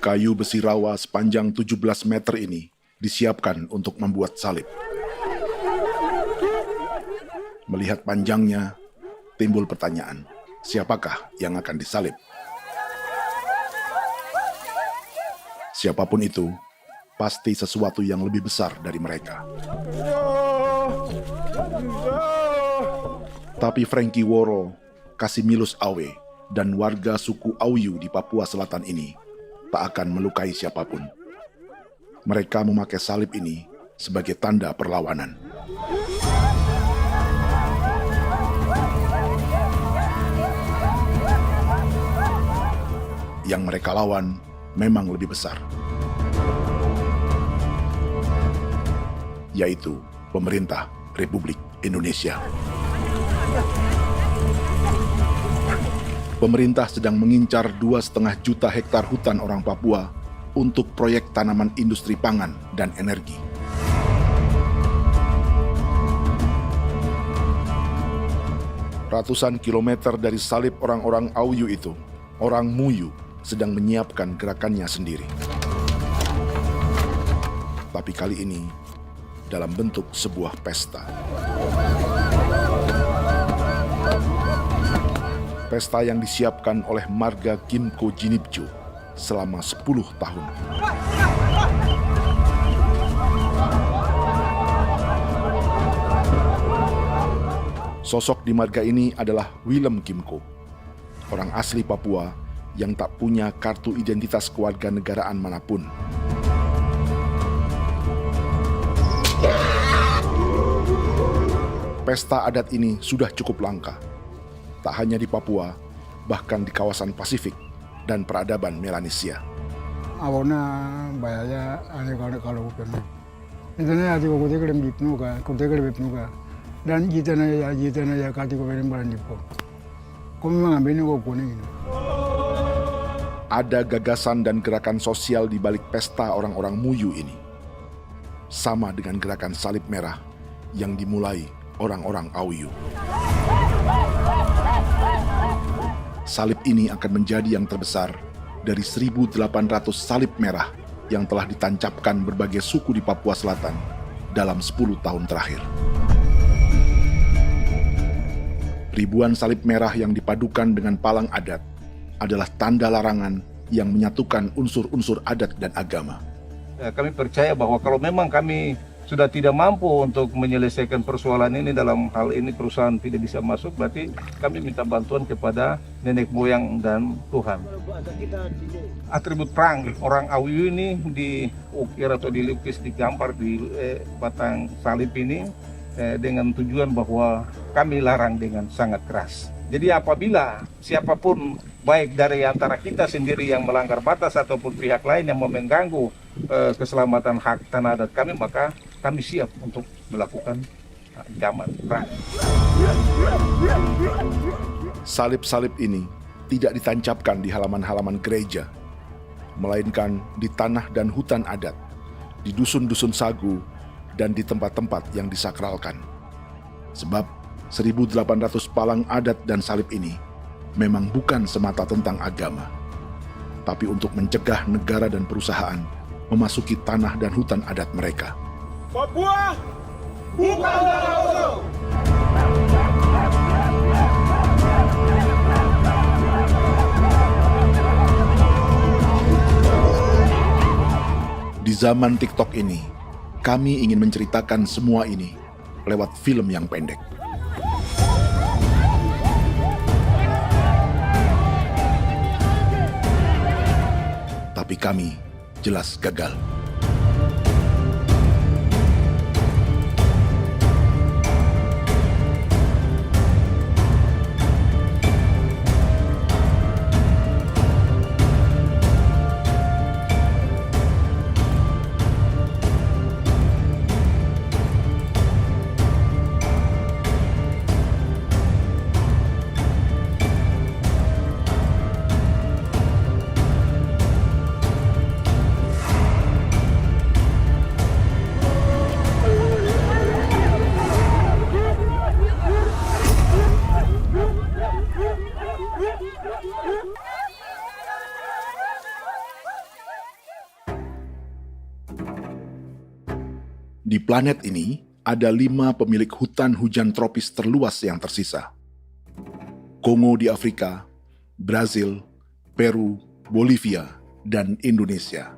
Kayu besi rawa sepanjang 17 meter ini disiapkan untuk membuat salib. Melihat panjangnya, timbul pertanyaan, siapakah yang akan disalib? Siapapun itu, pasti sesuatu yang lebih besar dari mereka. Tapi Frankie Woro, Casimilus Awe, dan warga suku Auyu di Papua Selatan ini tak akan melukai siapapun. Mereka memakai salib ini sebagai tanda perlawanan. Yang mereka lawan memang lebih besar, yaitu pemerintah Republik Indonesia. Pemerintah sedang mengincar 2,5 juta hektar hutan orang Papua untuk proyek tanaman industri pangan dan energi. Ratusan kilometer dari salib orang-orang Auyu itu, orang Muyu sedang menyiapkan gerakannya sendiri. Tapi kali ini dalam bentuk sebuah pesta. Pesta yang disiapkan oleh marga Kimco Jinibjo selama 10 tahun. Sosok di marga ini adalah Willem Kimco, orang asli Papua yang tak punya kartu identitas kewarganegaraan manapun. Pesta adat ini sudah cukup langka. Tak hanya di Papua, bahkan di kawasan Pasifik dan peradaban Melanesia. Awalnya bayarnya aneh kalau bukan. Internet ada kode kerem bipnuka, kode kerem bipnuka, dan kita ya kati kode kerem baran dipo. Kau memang ambil kau kuning. Ada gagasan dan gerakan sosial di balik pesta orang-orang Muyu ini, sama dengan gerakan salib merah yang dimulai orang-orang Auyu. Salib ini akan menjadi yang terbesar dari 1.800 salib merah yang telah ditancapkan berbagai suku di Papua Selatan dalam 10 tahun terakhir. Ribuan salib merah yang dipadukan dengan palang adat adalah tanda larangan yang menyatukan unsur-unsur adat dan agama. Kami percaya bahwa kalau memang kami sudah tidak mampu untuk menyelesaikan persoalan ini, dalam hal ini perusahaan tidak bisa masuk, berarti kami minta bantuan kepada nenek moyang dan Tuhan. Atribut perang orang Auyu ini diukir atau dilukis, digambar di batang salib ini dengan tujuan bahwa kami larang dengan sangat keras. Jadi apabila siapapun, baik dari antara kita sendiri yang melanggar batas ataupun pihak lain yang mengganggu keselamatan hak tanah adat kami, maka kami siap untuk melakukan ancaman perang. Salib-salib ini tidak ditancapkan di halaman-halaman gereja, melainkan di tanah dan hutan adat, di dusun-dusun sagu, dan di tempat-tempat yang disakralkan. Sebab 1.800 palang adat dan salib ini memang bukan semata tentang agama, tapi untuk mencegah negara dan perusahaan memasuki tanah dan hutan adat mereka. Papua bukan tanah kosong. Di zaman TikTok ini, kami ingin menceritakan semua ini lewat film yang pendek. Tapi kami jelas gagal. Di planet ini, ada 5 pemilik hutan hujan tropis terluas yang tersisa. Kongo di Afrika, Brazil, Peru, Bolivia, dan Indonesia.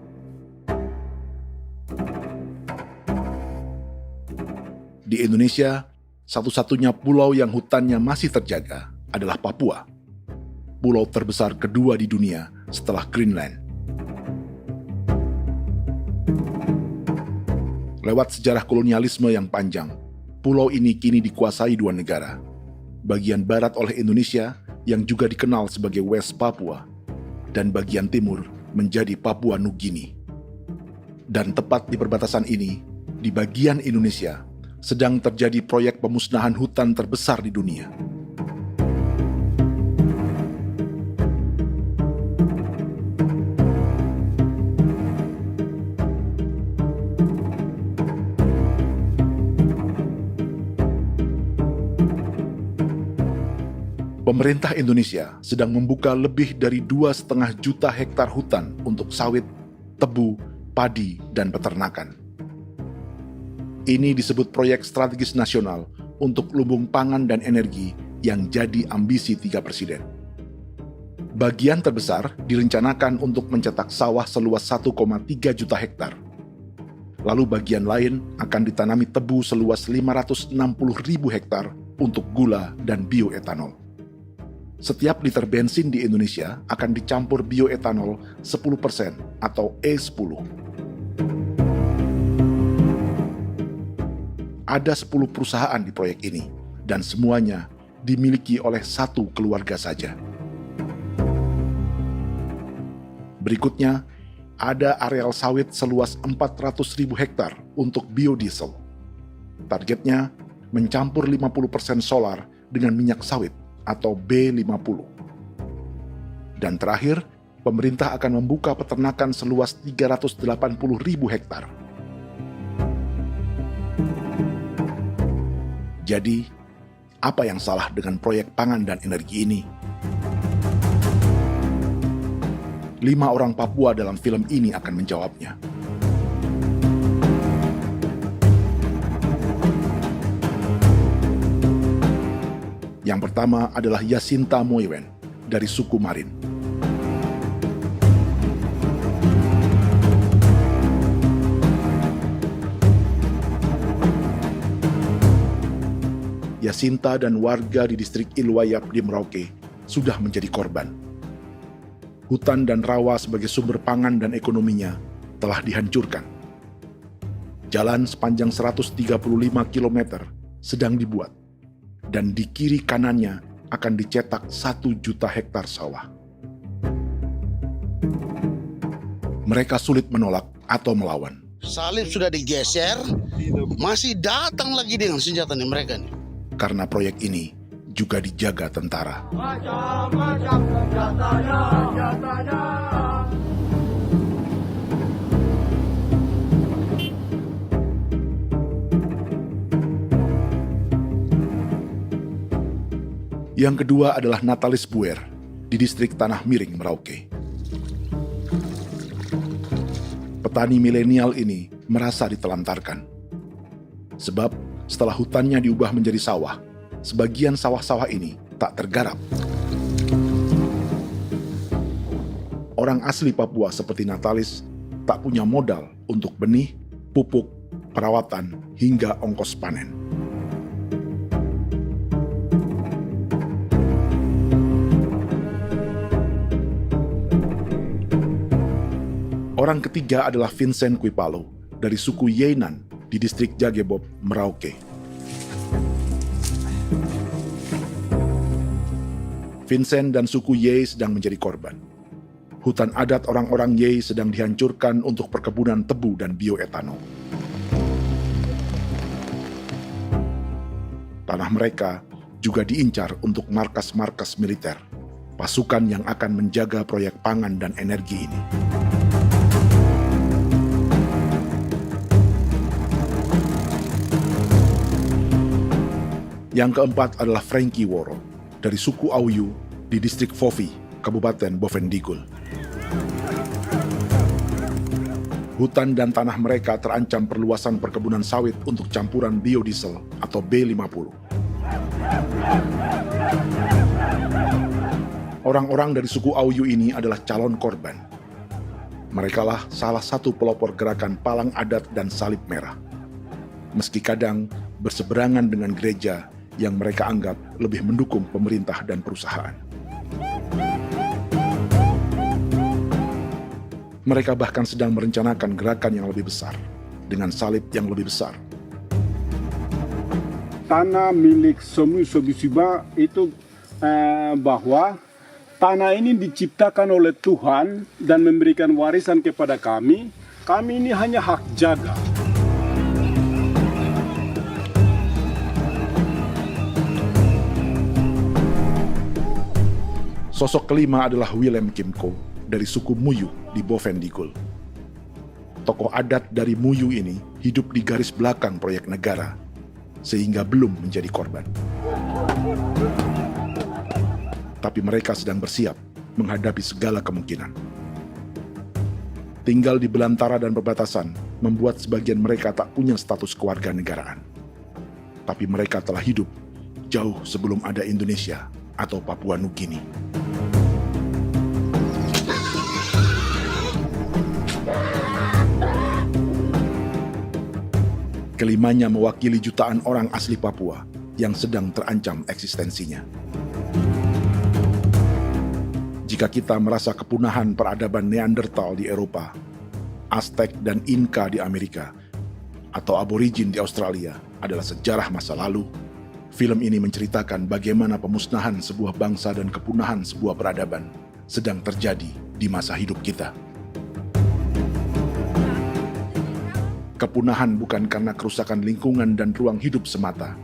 Di Indonesia, satu-satunya pulau yang hutannya masih terjaga adalah Papua, pulau terbesar kedua di dunia setelah Greenland. Lewat sejarah kolonialisme yang panjang, pulau ini kini dikuasai 2 negara. Bagian barat oleh Indonesia yang juga dikenal sebagai West Papua, dan bagian timur menjadi Papua Nugini. Dan tepat di perbatasan ini, di bagian Indonesia, sedang terjadi proyek pemusnahan hutan terbesar di dunia. Pemerintah Indonesia sedang membuka lebih dari 2,5 juta hektar hutan untuk sawit, tebu, padi, dan peternakan. Ini disebut proyek strategis nasional untuk lumbung pangan dan energi yang jadi ambisi 3 presiden. Bagian terbesar direncanakan untuk mencetak sawah seluas 1,3 juta hektar. Lalu bagian lain akan ditanami tebu seluas 560.000 hektar untuk gula dan bioetanol. Setiap liter bensin di Indonesia akan dicampur bioetanol 10% atau E10. Ada 10 perusahaan di proyek ini, dan semuanya dimiliki oleh 1 keluarga saja. Berikutnya, ada areal sawit seluas 400.000 hektar untuk biodiesel. Targetnya mencampur 50% solar dengan minyak sawit atau B50. Dan terakhir, pemerintah akan membuka peternakan seluas 380.000 hektar. Jadi, apa yang salah dengan proyek pangan dan energi ini? 5 orang Papua dalam film ini akan menjawabnya. Yang pertama adalah Yasinta Moiwen dari suku Marin. Yasinta dan warga di distrik Ilwayap di Merauke sudah menjadi korban. Hutan dan rawa sebagai sumber pangan dan ekonominya telah dihancurkan. Jalan sepanjang 135 km sedang dibuat, dan di kiri kanannya akan dicetak 1 juta hektar sawah. Mereka sulit menolak atau melawan. Salib sudah digeser, masih datang lagi dengan senjatanya mereka nih. Karena proyek ini juga dijaga tentara. Macam-macam senjatanya. Yang kedua adalah Natalis Buer di distrik Tanah Miring, Merauke. Petani milenial ini merasa ditelantarkan. Sebab setelah hutannya diubah menjadi sawah, sebagian sawah-sawah ini tak tergarap. Orang asli Papua seperti Natalis tak punya modal untuk benih, pupuk, perawatan, hingga ongkos panen. Orang ketiga adalah Vincent Kuipalo dari suku Yenan di distrik Jagebob, Merauke. Vincent dan suku Ye sedang menjadi korban. Hutan adat orang-orang Ye sedang dihancurkan untuk perkebunan tebu dan bioetanol. Tanah mereka juga diincar untuk markas-markas militer, pasukan yang akan menjaga proyek pangan dan energi ini. Yang keempat adalah Frankie Woro dari suku Auyu di distrik Fofi, Kabupaten Bovendigul. Hutan dan tanah mereka terancam perluasan perkebunan sawit untuk campuran biodiesel atau B50. Orang-orang dari suku Auyu ini adalah calon korban. Merekalah salah satu pelopor gerakan Palang Adat dan Salib Merah. Meski kadang berseberangan dengan gereja yang mereka anggap lebih mendukung pemerintah dan perusahaan. Mereka bahkan sedang merencanakan gerakan yang lebih besar, dengan salib yang lebih besar. Tanah milik Somu Sobisiba itu bahwa tanah ini diciptakan oleh Tuhan dan memberikan warisan kepada kami. Kami ini hanya hak jaga. Sosok kelima adalah Willem Kimco dari suku Muyu di Bovendigul. Tokoh adat dari Muyu ini hidup di garis belakang proyek negara, sehingga belum menjadi korban. Tapi mereka sedang bersiap menghadapi segala kemungkinan. Tinggal di belantara dan perbatasan membuat sebagian mereka tak punya status kewarganegaraan. Tapi mereka telah hidup jauh sebelum ada Indonesia atau Papua Nugini. Kelimanya mewakili jutaan orang asli Papua yang sedang terancam eksistensinya. Jika kita merasa kepunahan peradaban Neanderthal di Eropa, Aztec dan Inca di Amerika, atau aborigin di Australia adalah sejarah masa lalu, film ini menceritakan bagaimana pemusnahan sebuah bangsa dan kepunahan sebuah peradaban sedang terjadi di masa hidup kita. Kepunahan bukan karena kerusakan lingkungan dan ruang hidup semata,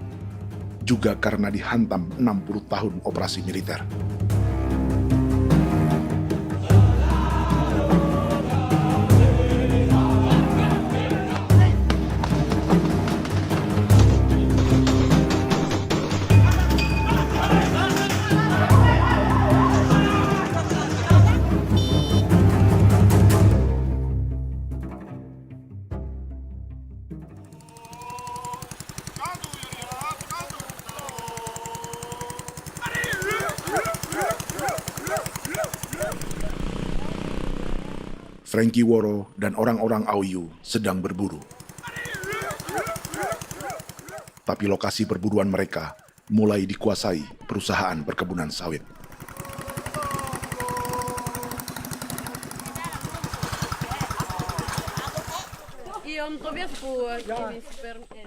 juga karena dihantam 60 tahun operasi militer. Frankie Woro dan orang-orang Auyu sedang berburu. Tapi lokasi perburuan mereka mulai dikuasai perusahaan perkebunan sawit.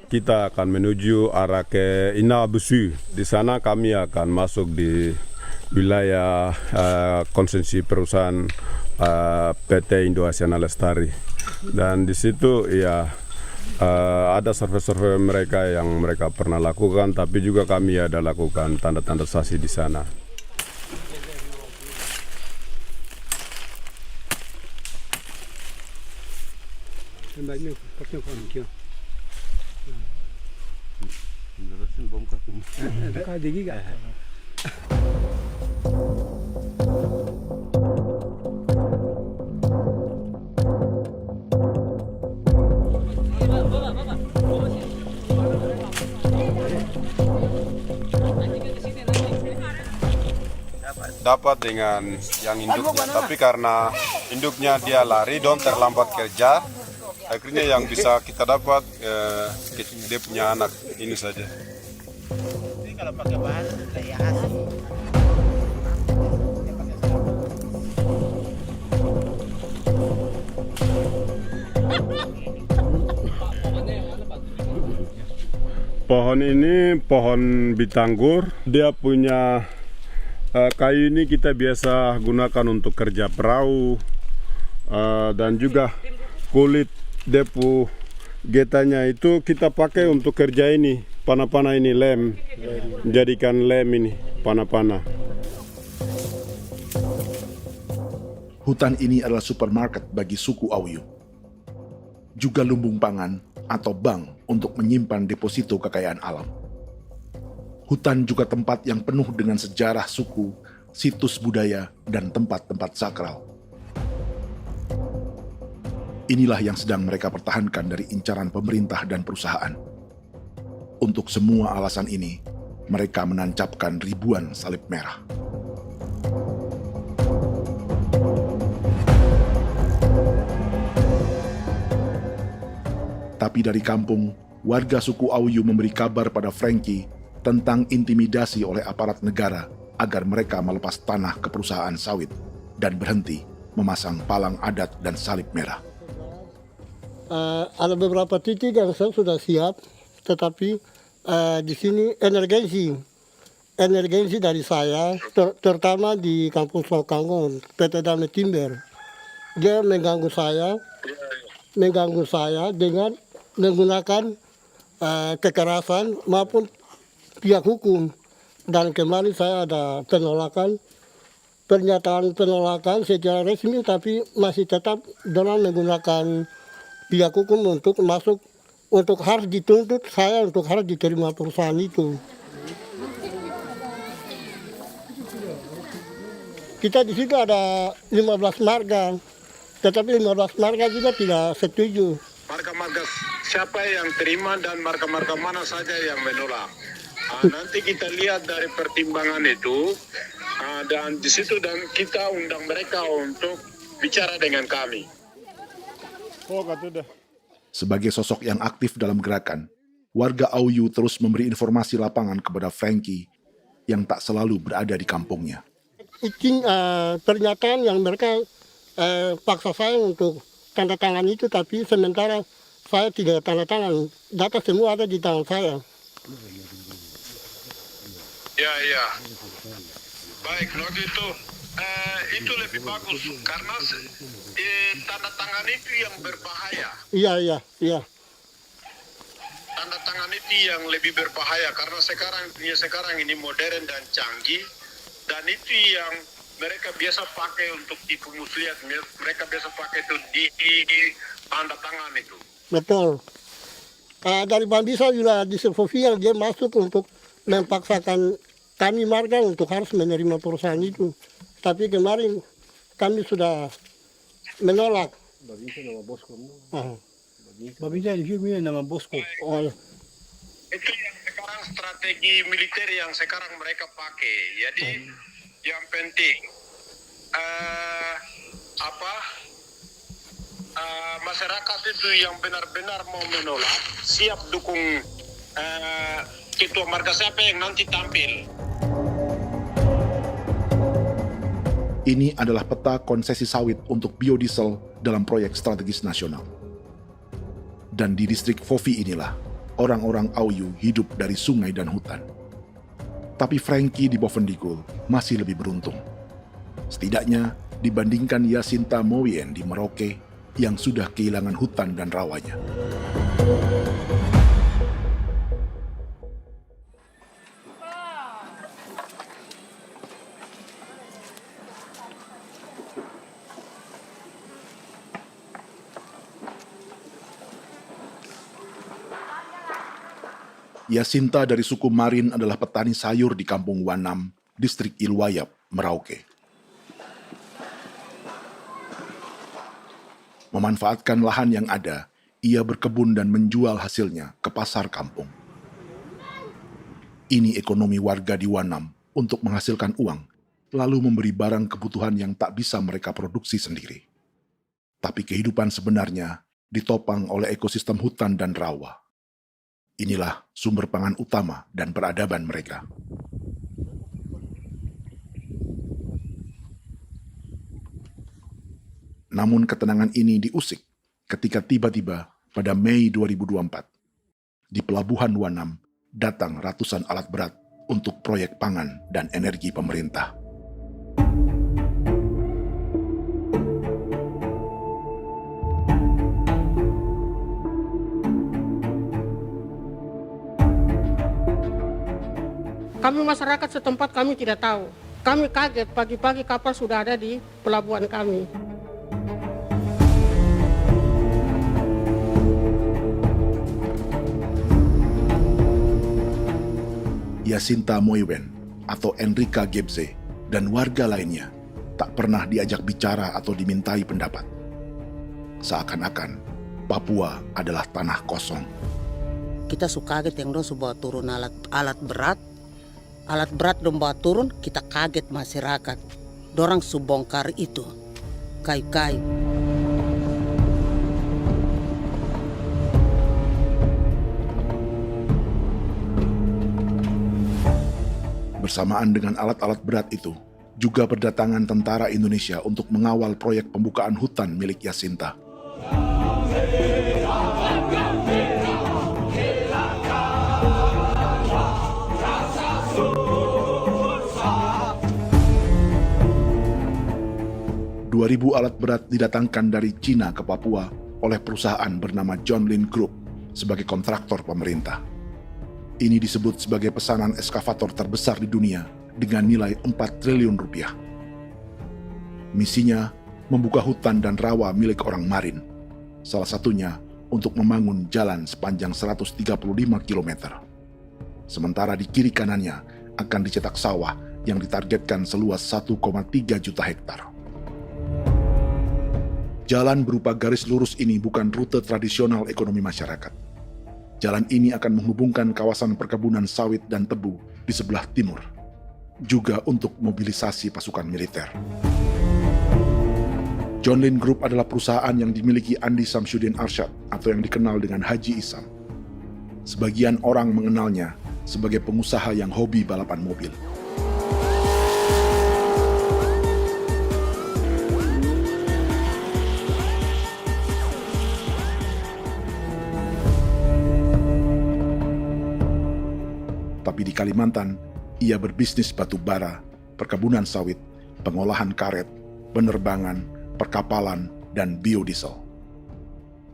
Kita akan menuju arah ke Inabusu. Di sana kami akan masuk di wilayah konsesi perusahaan PT Indo Asiana Lestari. Dan di situ ya ada survei-survei mereka yang mereka pernah lakukan, tapi juga kami ada lakukan tanda-tanda saksi di sana. Dapat dengan yang induknya, tapi karena induknya dia lari dan terlambat kerja, akhirnya yang bisa kita dapat dia punya anak ini saja. Ini kalau pakai bahan kayak asli. Pohon ini pohon bitanggur, dia punya kayu ini kita biasa gunakan untuk kerja perahu, dan juga kulit depu getanya itu kita pakai untuk kerja ini, panah-panah ini lem, jadikan lem ini, panah-panah. Hutan ini adalah supermarket bagi suku Auyu. Juga lumbung pangan atau bank untuk menyimpan deposito kekayaan alam. Hutan juga tempat yang penuh dengan sejarah suku, situs budaya, dan tempat-tempat sakral. Inilah yang sedang mereka pertahankan dari incaran pemerintah dan perusahaan. Untuk semua alasan ini, mereka menancapkan ribuan salib merah. Tapi dari kampung, warga suku Auyu memberi kabar pada Frankie tentang intimidasi oleh aparat negara agar mereka melepas tanah ke perusahaan sawit dan berhenti memasang palang adat dan salib merah. Ada beberapa titik yang saya sudah siap, tetapi di sini emergensi dari saya, terutama di kampung Sokanggon, PT Damai Timber. Dia mengganggu saya dengan menggunakan kekerasan maupun pihak hukum. Dan kemarin saya ada pernyataan penolakan secara resmi, tapi masih tetap dalam menggunakan pihak hukum untuk masuk, untuk harus dituntut saya untuk harus diterima perusahaan itu. Kita di situ ada 15 marga, tetapi 15 marga juga tidak setuju. Marga-marga siapa yang terima dan marga-marga mana saja yang menolak. Nanti kita lihat dari pertimbangan itu, dan di situ dan kita undang mereka untuk bicara dengan kami. Sebagai sosok yang aktif dalam gerakan, warga Auyu terus memberi informasi lapangan kepada Frankie yang tak selalu berada di kampungnya. Pernyataan yang mereka paksa saya untuk tanda tangan itu, tapi sementara saya tidak tanda tangan. Data semua ada di tangan saya. Ya. Baik, kalau gitu itu lebih bagus karena tanda tangan itu yang berbahaya. Iya. Tanda tangan itu yang lebih berbahaya karena sekarang ini modern dan canggih, dan itu yang mereka biasa pakai untuk tipu muslihat. Mereka biasa pakai itu di tanda tangan itu. Betul. Dari Bambisa juga di Sofia dia masuk untuk memaksakan kami marga untuk harus menerima perusahaan itu. Tapi kemarin kami sudah menolak. Babisa di sini nama bosku. Itu yang sekarang strategi militer yang sekarang mereka pakai. Jadi yang penting masyarakat itu yang benar-benar mau menolak siap dukung ketua marga siapa yang nanti tampil. Ini adalah peta konsesi sawit untuk biodiesel dalam proyek strategis nasional. Dan di distrik Fofi inilah orang-orang Auyu hidup dari sungai dan hutan. Tapi Frankie di Bovendigul masih lebih beruntung. Setidaknya dibandingkan Yasinta Mowien di Merauke yang sudah kehilangan hutan dan rawanya. Yasinta dari suku Marin adalah petani sayur di kampung Wanam, distrik Ilwayap, Merauke. Memanfaatkan lahan yang ada, ia berkebun dan menjual hasilnya ke pasar kampung. Ini ekonomi warga di Wanam untuk menghasilkan uang, lalu memberi barang kebutuhan yang tak bisa mereka produksi sendiri. Tapi kehidupan sebenarnya ditopang oleh ekosistem hutan dan rawa. Inilah sumber pangan utama dan peradaban mereka. Namun ketenangan ini diusik ketika tiba-tiba pada Mei 2024, di Pelabuhan Wanam datang ratusan alat berat untuk proyek pangan dan energi pemerintah. Kami masyarakat setempat kami tidak tahu. Kami kaget pagi-pagi kapal sudah ada di pelabuhan kami. Yasinta Mowien atau Enrika Gebze dan warga lainnya tak pernah diajak bicara atau dimintai pendapat. Seakan-akan Papua adalah tanah kosong. Kita suka kaget yang dong bawa turun alat berat dong bawa turun, kita kaget masyarakat. Dorang subongkar itu kayu-kayu. Bersamaan dengan alat-alat berat itu, juga berdatangan tentara Indonesia untuk mengawal proyek pembukaan hutan milik Jacinta. Ribu alat berat didatangkan dari Cina ke Papua oleh perusahaan bernama John Lin Group sebagai kontraktor pemerintah. Ini disebut sebagai pesanan eskavator terbesar di dunia dengan nilai 4 triliun rupiah. Misinya membuka hutan dan rawa milik orang Marin, salah satunya untuk membangun jalan sepanjang 135 km. Sementara di kiri kanannya akan dicetak sawah yang ditargetkan seluas 1,3 juta hektar. Jalan berupa garis lurus ini bukan rute tradisional ekonomi masyarakat. Jalan ini akan menghubungkan kawasan perkebunan sawit dan tebu di sebelah timur, juga untuk mobilisasi pasukan militer. John Lin Group adalah perusahaan yang dimiliki Andi Samsudin Arsyad atau yang dikenal dengan Haji Isam. Sebagian orang mengenalnya sebagai pengusaha yang hobi balapan mobil. Tapi di Kalimantan, ia berbisnis batu bara, perkebunan sawit, pengolahan karet, penerbangan, perkapalan, dan biodiesel.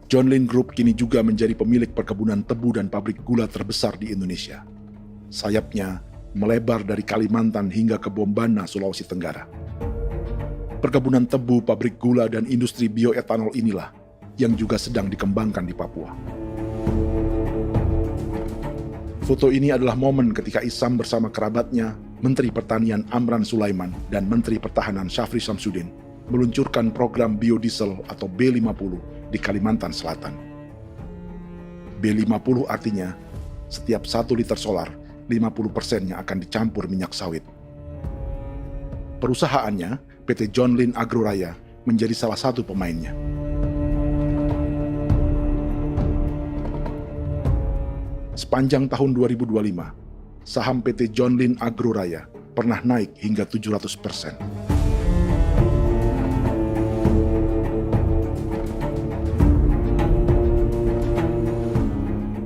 John Lin Group kini juga menjadi pemilik perkebunan tebu dan pabrik gula terbesar di Indonesia. Sayapnya melebar dari Kalimantan hingga ke Bombana, Sulawesi Tenggara. Perkebunan tebu, pabrik gula, dan industri bioetanol inilah yang juga sedang dikembangkan di Papua. Foto ini adalah momen ketika Isam bersama kerabatnya, Menteri Pertanian Amran Sulaiman dan Menteri Pertahanan Syafri Samsudin meluncurkan program biodiesel atau B50 di Kalimantan Selatan. B50 artinya setiap 1 liter solar, 50%-nya akan dicampur minyak sawit. Perusahaannya, PT John Lin Agroraya, menjadi salah satu pemainnya. Sepanjang tahun 2025, saham PT John Lin Agroraya pernah naik hingga 700%.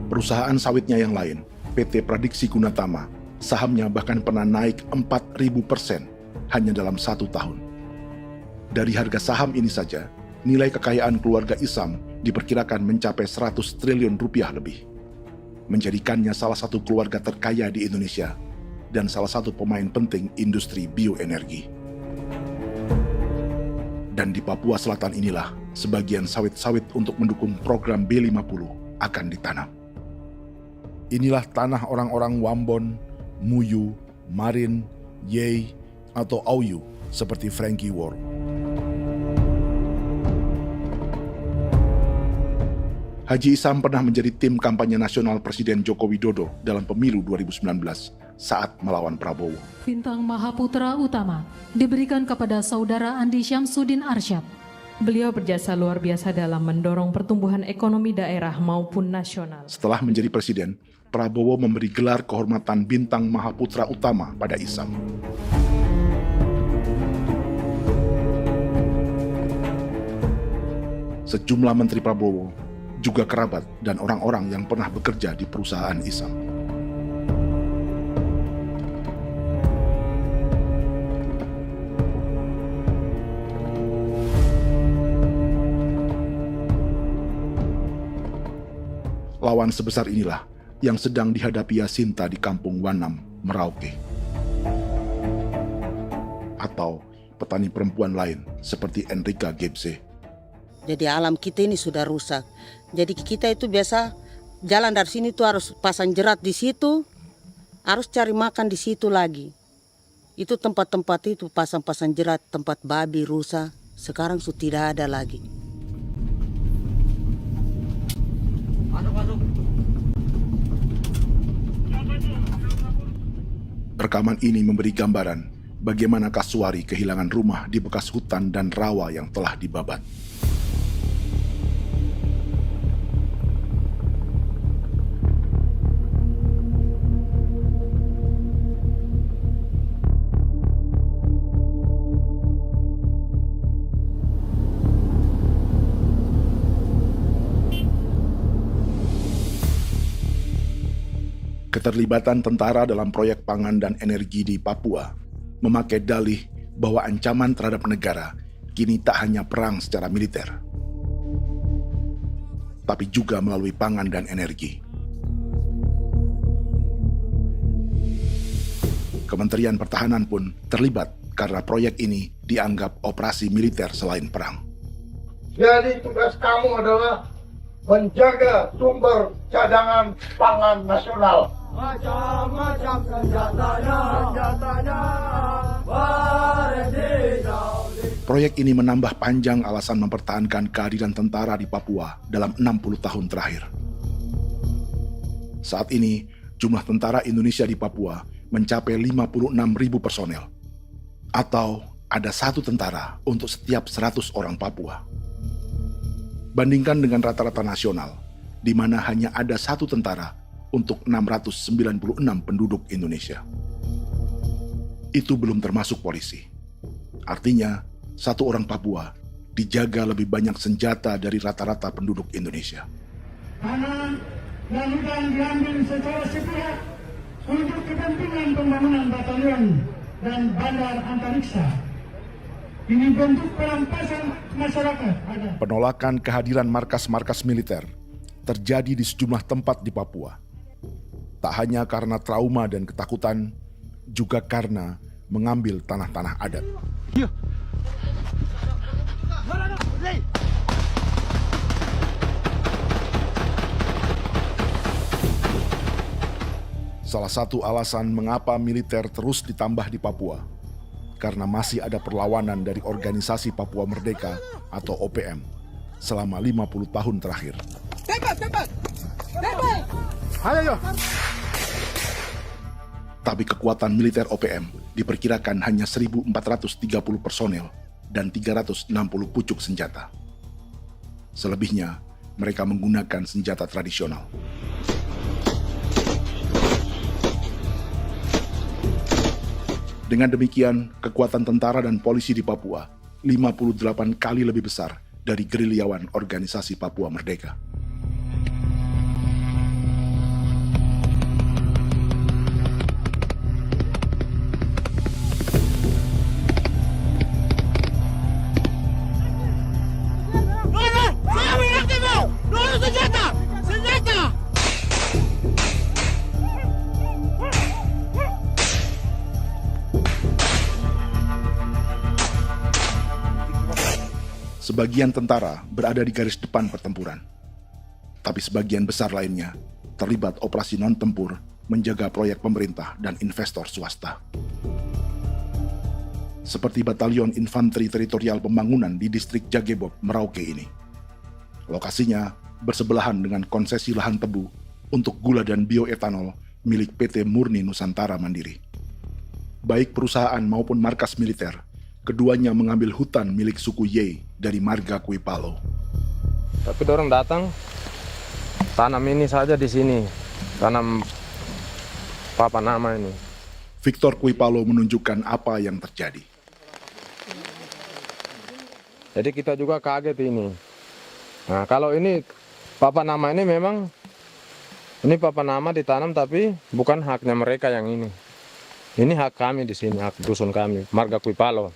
Perusahaan sawitnya yang lain, PT Pradiksi Gunatama, sahamnya bahkan pernah naik 4.000% hanya dalam 1 tahun. Dari harga saham ini saja, nilai kekayaan keluarga Isam diperkirakan mencapai 100 triliun rupiah lebih, menjadikannya salah satu keluarga terkaya di Indonesia dan salah satu pemain penting industri bioenergi. Dan di Papua Selatan inilah sebagian sawit-sawit untuk mendukung program B50 akan ditanam. Inilah tanah orang-orang Wambon, Muyu, Marin, Yei, atau Auyu seperti Frankie Wor. Haji Isam pernah menjadi tim kampanye nasional Presiden Joko Widodo dalam pemilu 2019 saat melawan Prabowo. Bintang Mahaputra Utama diberikan kepada Saudara Andi Syamsuddin Arsyad. Beliau berjasa luar biasa dalam mendorong pertumbuhan ekonomi daerah maupun nasional. Setelah menjadi presiden, Prabowo memberi gelar kehormatan Bintang Mahaputra Utama pada Isam. Sejumlah menteri Prabowo, juga kerabat dan orang-orang yang pernah bekerja di perusahaan Isam. Lawan sebesar inilah yang sedang dihadapi Jacinta di kampung Wanam, Merauke. Atau petani perempuan lain seperti Enrika Gebse. Jadi alam kita ini sudah rusak. Jadi kita itu biasa jalan dari sini tuh harus pasang jerat di situ, harus cari makan di situ lagi. Itu tempat-tempat itu pasang-pasang jerat, tempat babi, rusa, sekarang sudah tidak ada lagi. Rekaman ini memberi gambaran bagaimana Kasuari kehilangan rumah di bekas hutan dan rawa yang telah dibabat. Keterlibatan tentara dalam proyek pangan dan energi di Papua memakai dalih bahwa ancaman terhadap negara kini tak hanya perang secara militer, tapi juga melalui pangan dan energi. Kementerian Pertahanan pun terlibat karena proyek ini dianggap operasi militer selain perang. Jadi tugas kamu adalah menjaga sumber cadangan pangan nasional. Macam-macam senjatanya, Proyek ini menambah panjang alasan mempertahankan kehadiran tentara di Papua dalam 60 tahun terakhir. Saat ini, jumlah tentara Indonesia di Papua mencapai 56.000 personel, atau ada 1 tentara untuk setiap 100 orang Papua. Bandingkan dengan rata-rata nasional, di mana hanya ada 1 tentara untuk 696 penduduk Indonesia. Itu belum termasuk polisi. Artinya, 1 orang Papua dijaga lebih banyak senjata dari rata-rata penduduk Indonesia. Tanah dan hutan diambil secara sepihak untuk kepentingan pembangunan batalion dan bandar antariksa. Ini bentuk perampasan masyarakat. Penolakan kehadiran markas-markas militer terjadi di sejumlah tempat di Papua. Tak hanya karena trauma dan ketakutan, juga karena mengambil tanah-tanah adat. Salah satu alasan mengapa militer terus ditambah di Papua, karena masih ada perlawanan dari Organisasi Papua Merdeka atau OPM selama 50 tahun terakhir. Ayo. Tapi kekuatan militer OPM diperkirakan hanya 1.430 personel dan 360 pucuk senjata. Selebihnya, mereka menggunakan senjata tradisional. Dengan demikian, kekuatan tentara dan polisi di Papua 58 kali lebih besar dari gerilyawan Organisasi Papua Merdeka. Sebagian tentara berada di garis depan pertempuran, tapi sebagian besar lainnya terlibat operasi non-tempur menjaga proyek pemerintah dan investor swasta. Seperti Batalion Infanteri Teritorial Pembangunan di distrik Jagebob, Merauke ini. Lokasinya bersebelahan dengan konsesi lahan tebu untuk gula dan bioetanol milik PT Murni Nusantara Mandiri. Baik perusahaan maupun markas militer, keduanya mengambil hutan milik suku Ye dari marga Kuipalo. Tapi orang datang tanam ini saja di sini, tanam papan nama ini. Victor Kuipalo menunjukkan apa yang terjadi. Jadi kita juga kaget ini. Nah, kalau ini papan nama ini memang ini papan nama ditanam tapi bukan haknya mereka yang ini. Ini hak kami di sini, hak dusun kami, marga Kuipalo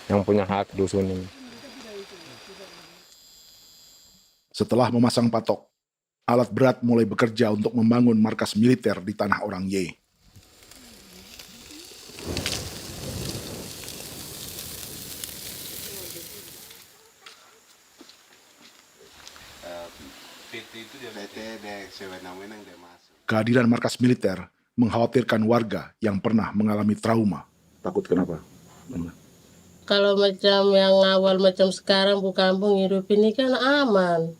yang punya hak dusun ini. Setelah memasang patok, alat berat mulai bekerja untuk membangun markas militer di tanah orang Ye. Kehadiran markas militer mengkhawatirkan warga yang pernah mengalami trauma. Takut kenapa? Kalau macam yang awal macam sekarang bu kampung hidup ini kan aman.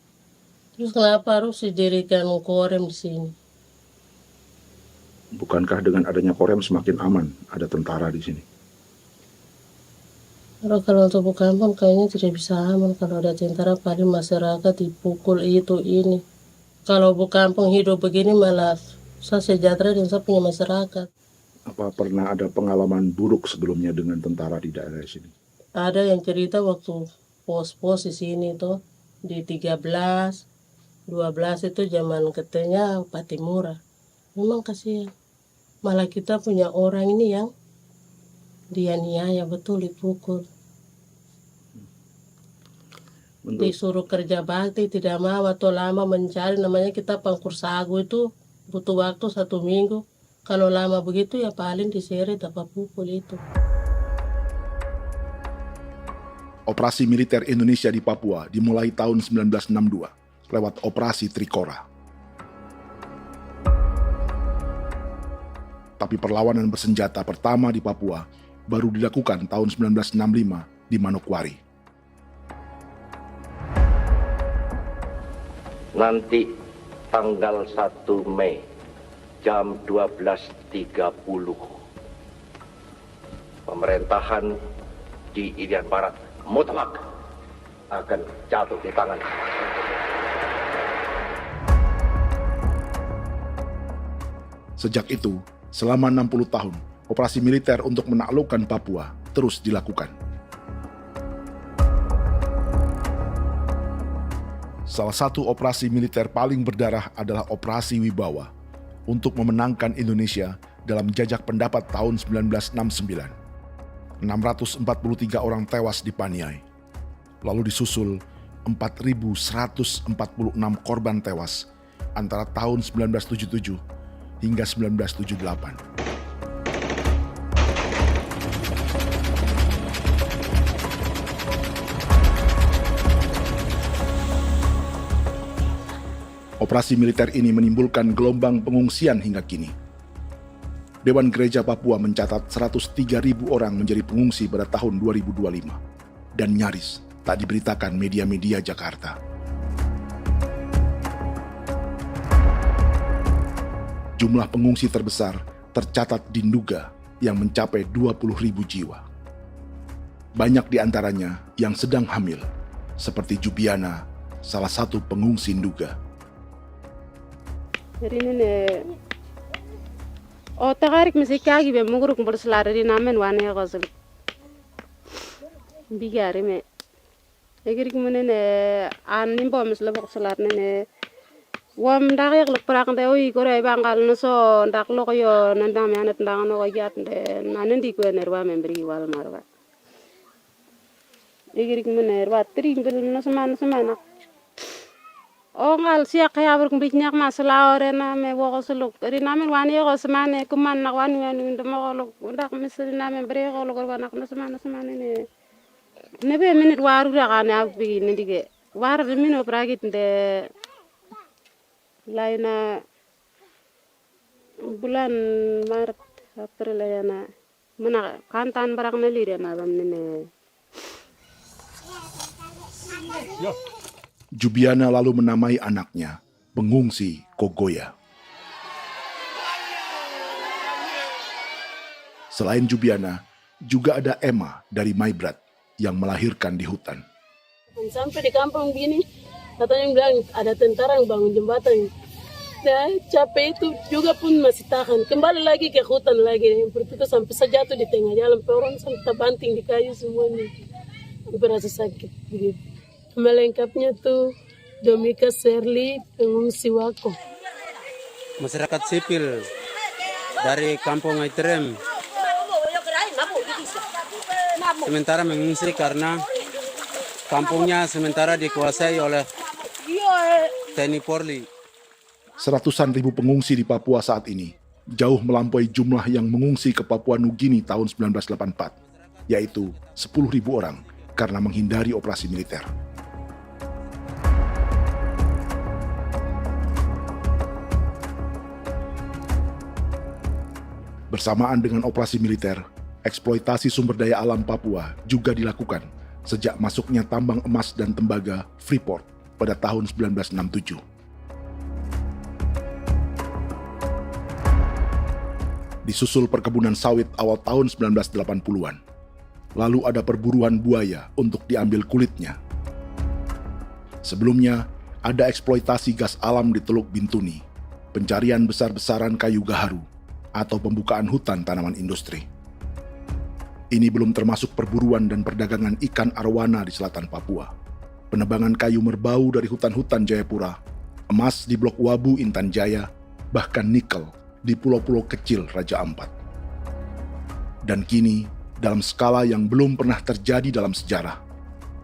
Terus kenapa harus didirikan korem di sini? Bukankah dengan adanya Korem semakin aman ada tentara di sini? Kalau untuk kampung kayaknya tidak bisa aman kalau ada tentara, paling masyarakat dipukul itu ini. Kalau kampung hidup begini malah saya sejahtera dan saya punya masyarakat. Apa pernah ada pengalaman buruk sebelumnya dengan tentara di daerah sini? Ada yang cerita waktu pos-pos di sini tuh di 13, 12 itu zaman katanya Patimura. Memang kasihan. Malah kita punya orang ini yang dianiaya betul, dipukul. Disuruh kerja bakti tidak mau atau lama mencari, namanya kita pangkur sagu itu butuh waktu 1 minggu. Kalau lama begitu ya paling diseret apa pukul itu. Operasi militer Indonesia di Papua dimulai tahun 1962 lewat Operasi Trikora. Tapi perlawanan bersenjata pertama di Papua baru dilakukan tahun 1965 di Manokwari. Nanti tanggal 1 Mei jam 12.30 pemerintahan di Irian Barat mutlak akan jatuh di tangan. Sejak itu, selama 60 tahun, operasi militer untuk menaklukkan Papua terus dilakukan. Salah satu operasi militer paling berdarah adalah Operasi Wibawa untuk memenangkan Indonesia dalam jajak pendapat tahun 1969. 643 orang tewas di Paniai. Lalu disusul 4.146 korban tewas antara tahun 1977 hingga 1978. Operasi militer ini menimbulkan gelombang pengungsian hingga kini. Dewan Gereja Papua mencatat 103.000 orang menjadi pengungsi pada tahun 2025 dan nyaris tak diberitakan media-media Jakarta. Jumlah pengungsi terbesar tercatat di Nduga yang mencapai 20.000 jiwa. Banyak di antaranya yang sedang hamil, seperti Jubiana, salah satu pengungsi Nduga. Jadi ini takarik masih kaki be muguruk berselari di namen wane kosel. Bigari me. Egirik menene nimbo mesle berselari nene. Wam dayak lek perak nte oi kore bangal nuso ndak lo yo nandang me anet ndang no yat nte nanen di kue nerwa memberi wal marwa. Egirik menene wa tri bil no semana. Ngal siak kaya berkumpul nyak masalah orena me woko suluk. Ri namen wani ko semane kuman nak wani ndemo ko ndak misri namen bre ko ko nak no semane ne. Nebe minit waru ra kana abi nindige. War mino pragit de laina bulan Maret April yana mana kantan barak na lire na bam ne. Jubiana lalu menamai anaknya pengungsi Kogoya. Selain Jubiana, juga ada Emma dari Maibrat yang melahirkan di hutan. Sampai di kampung begini, katanya bilang ada tentara yang bangun jembatan. Nah, capek itu juga pun masih tahan. Kembali lagi ke hutan lagi. Itu sampai saya jatuh di tengah jalan. Orang sampai terbanting di kayu semuanya. Berasa sakit begitu. Melengkapnya tuh Domika Serli, pengungsi Wako. Masyarakat sipil dari kampung Aitrem sementara mengungsi karena kampungnya sementara dikuasai oleh TNI Polri. Seratusan ribu pengungsi di Papua saat ini jauh melampaui jumlah yang mengungsi ke Papua Nugini tahun 1984, yaitu 10.000 orang karena menghindari operasi militer. Bersamaan dengan operasi militer, eksploitasi sumber daya alam Papua juga dilakukan sejak masuknya tambang emas dan tembaga Freeport pada tahun 1967. Disusul perkebunan sawit awal tahun 1980-an. Lalu ada perburuan buaya untuk diambil kulitnya. Sebelumnya, ada eksploitasi gas alam di Teluk Bintuni, pencarian besar-besaran kayu gaharu, atau pembukaan hutan tanaman industri. Ini belum termasuk perburuan dan perdagangan ikan arwana di selatan Papua, penebangan kayu merbau dari hutan-hutan Jayapura, emas di Blok Wabu Intan Jaya, bahkan nikel di pulau-pulau kecil Raja Ampat. Dan kini, dalam skala yang belum pernah terjadi dalam sejarah,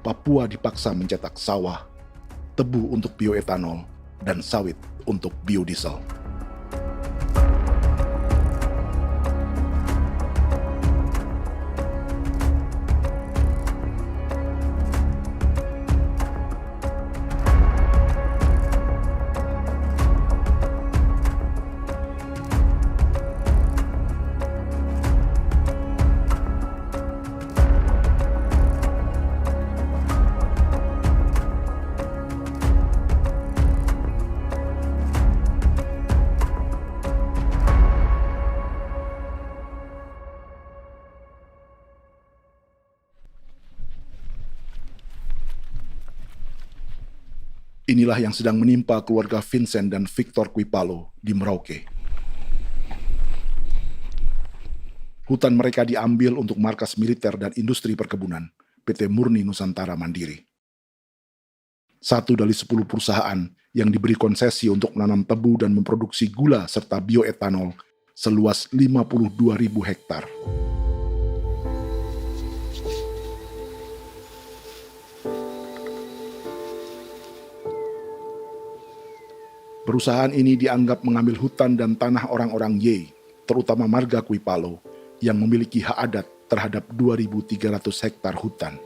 Papua dipaksa mencetak sawah, tebu untuk bioetanol, dan sawit untuk biodiesel. Inilah yang sedang menimpa keluarga Vincent dan Victor Kuipalo di Merauke. Hutan mereka diambil untuk markas militer dan industri perkebunan, PT Murni Nusantara Mandiri. 1 dari 10 perusahaan yang diberi konsesi untuk menanam tebu dan memproduksi gula serta bioetanol seluas 52.000 hektar. Perusahaan ini dianggap mengambil hutan dan tanah orang-orang Ye, terutama marga Kuipalo, yang memiliki hak adat terhadap 2.300 hektar hutan.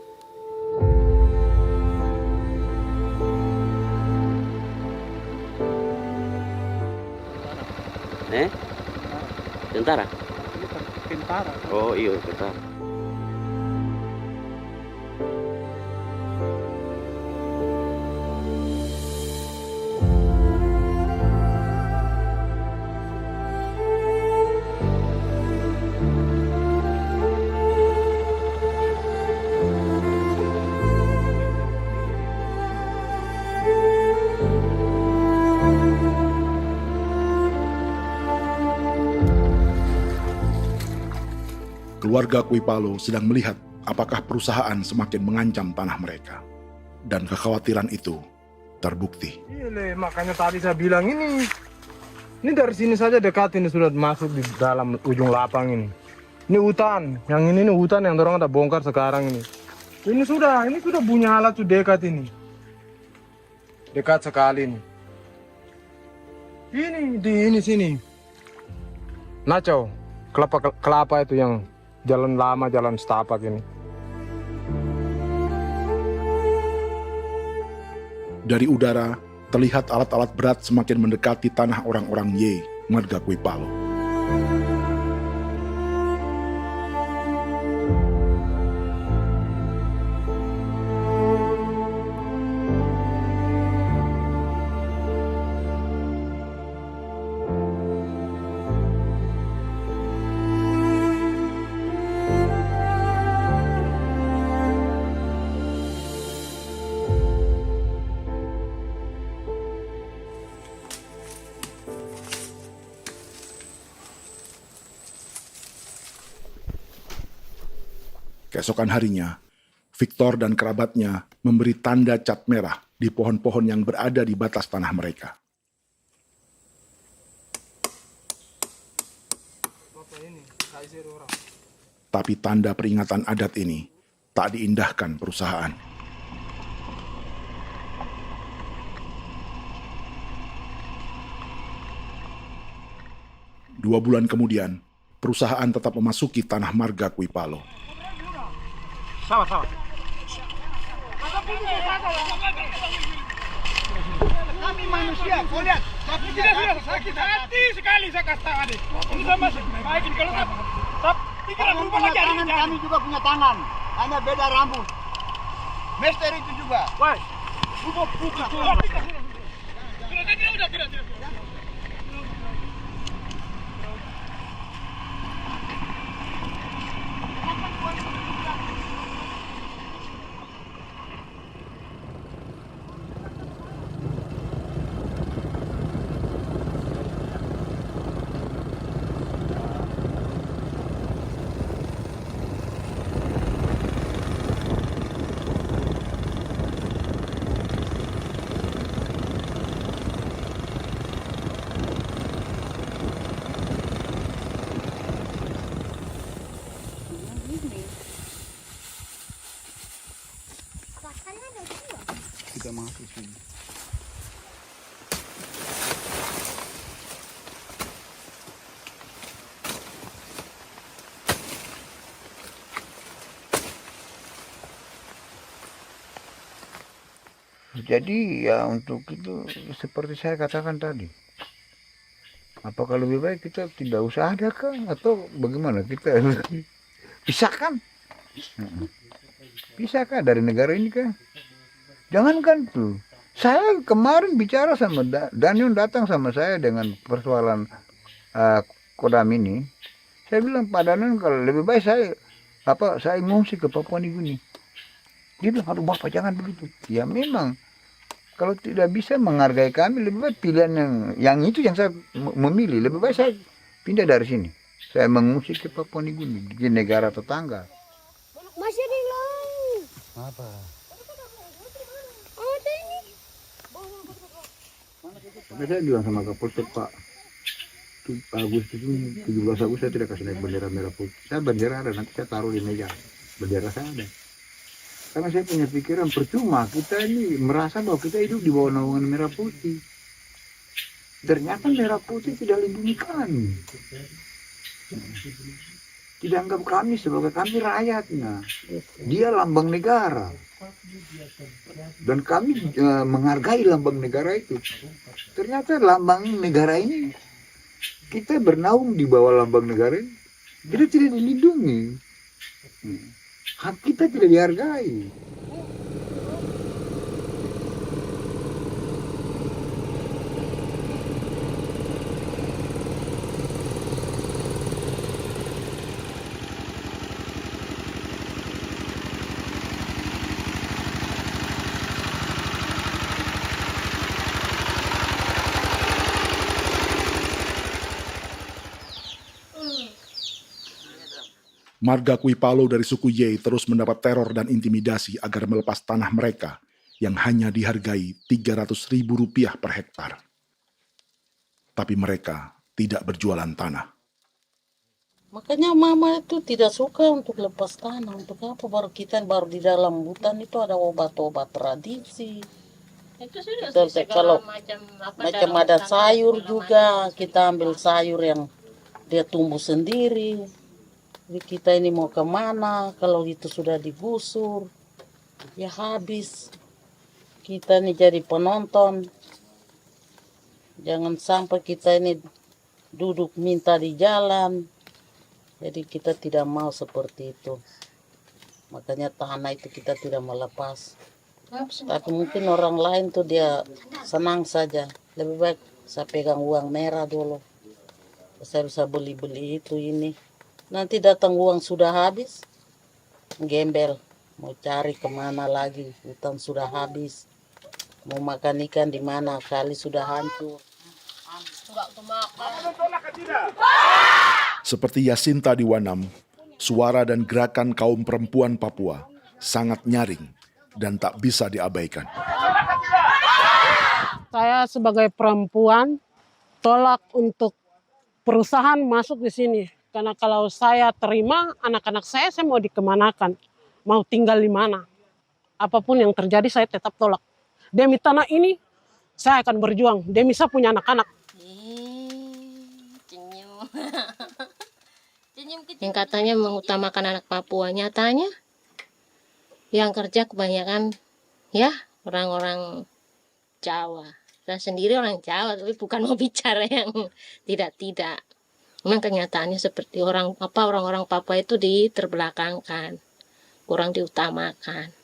Tentara? Tentara. Oh iya, tentara. Keluarga Kuipalo sedang melihat apakah perusahaan semakin mengancam tanah mereka. Dan kekhawatiran itu terbukti. Iya, makanya tadi saya bilang ini dari sini saja dekat ini sudah masuk di dalam ujung lapang ini. Ini hutan, yang ini hutan yang dorong ada bongkar sekarang ini. Ini sudah punya alat sudah dekat ini. Dekat sekali ini. Ini di sini. Nacau, kelapa itu yang jalan lama, jalan setapak ini. Dari udara, terlihat alat-alat berat semakin mendekati tanah orang-orang Ye, marga Kuipalo. Keesokan harinya, Victor dan kerabatnya memberi tanda cat merah di pohon-pohon yang berada di batas tanah mereka. Tapi tanda peringatan adat ini tak diindahkan perusahaan. Dua bulan kemudian, perusahaan tetap memasuki tanah marga Kuipalo. Sama-sama. Kami manusia, kau lihat. Tapi sudah sakit hati sekali saya kasih tahu adik. Ini sama baik ini kalau pikiran berubah lagi hari ini. Kami juga punya tangan, hanya beda rambut. Mister itu juga. Woi, buka. Sudah, tidak. Jadi ya untuk itu seperti saya katakan tadi, apakah lebih baik kita tidak usah ada kah atau bagaimana, kita pisahkan, pisahkan dari negara ini kah? Jangankan tuh, saya kemarin bicara sama Daniel, datang sama saya dengan persoalan Kodam ini. Saya bilang, Pak Daniel, kalau lebih baik saya ngungsi ke Papua Nugini. Dia bilang, aduh Bapak jangan begitu. Ya memang, kalau tidak bisa menghargai kami, lebih baik pilihan yang itu yang saya memilih. Lebih baik saya pindah dari sini. Saya mengungsi ke Papua Nugini, di negara tetangga. Masih ada yang lain. Apa? Ada ini. Saya bilang sama Kapolsek, Pak, Agustus ini, 17 Agustus saya tidak kasih naik bendera merah putih. Saya bendera ada, nanti saya taruh di meja. Bendera saya ada. Karena saya punya pikiran percuma kita ini merasa bahwa kita hidup di bawah naungan merah putih. Ternyata merah putih tidak lindungi kami. Tidak anggap kami sebagai kami rakyatnya. Dia lambang negara. Dan kami menghargai lambang negara itu. Ternyata lambang negara ini, kita bernaung di bawah lambang negara ini, kita tidak dilindungi. Hak kita tidak dihargai. Marga Kuipalo dari suku Ye terus mendapat teror dan intimidasi agar melepas tanah mereka yang hanya dihargai Rp300.000 per hektar. Tapi mereka tidak berjualan tanah. Makanya mama itu tidak suka untuk lepas tanah. Untuk apa? Baru di dalam hutan itu ada obat-obat tradisi. Itu sudah Kalau macam ada sayur juga, kita ambil sayur yang dia tumbuh sendiri. Jadi kita ini mau kemana, kalau itu sudah digusur, ya habis. Kita ini jadi penonton. Jangan sampai kita ini duduk minta di jalan. Jadi kita tidak mau seperti itu. Makanya tanah itu kita tidak melepas. Tapi mungkin orang lain tuh dia senang saja. Lebih baik saya pegang uang merah dulu. Saya bisa beli-beli itu ini. Nanti datang uang sudah habis, gembel, mau cari kemana lagi, hutan sudah habis, mau makan ikan di mana, kali sudah hancur. Seperti Yasinta di Wanam, suara dan gerakan kaum perempuan Papua sangat nyaring dan tak bisa diabaikan. Saya sebagai perempuan tolak untuk perusahaan masuk di sini. Karena kalau saya terima, anak-anak saya mau dikemanakan, mau tinggal di mana. Apapun yang terjadi saya tetap tolak. Demi tanah ini, saya akan berjuang. Demi saya punya anak-anak. Yang katanya mengutamakan anak Papua, nyatanya yang kerja kebanyakan ya orang-orang Jawa. Saya sendiri orang Jawa, tapi bukan mau bicara yang tidak-tidak. Memang kenyataannya seperti orang-orang Papua itu diterbelakangkan, kurang diutamakan,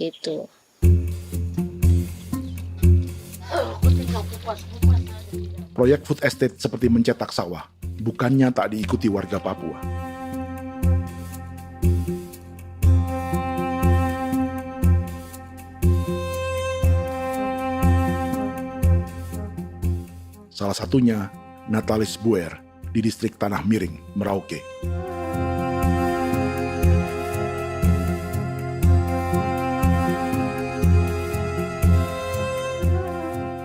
gitu. Proyek food estate seperti mencetak sawah, bukannya tak diikuti warga Papua. Salah satunya Natalis Buer di distrik Tanah Miring, Merauke.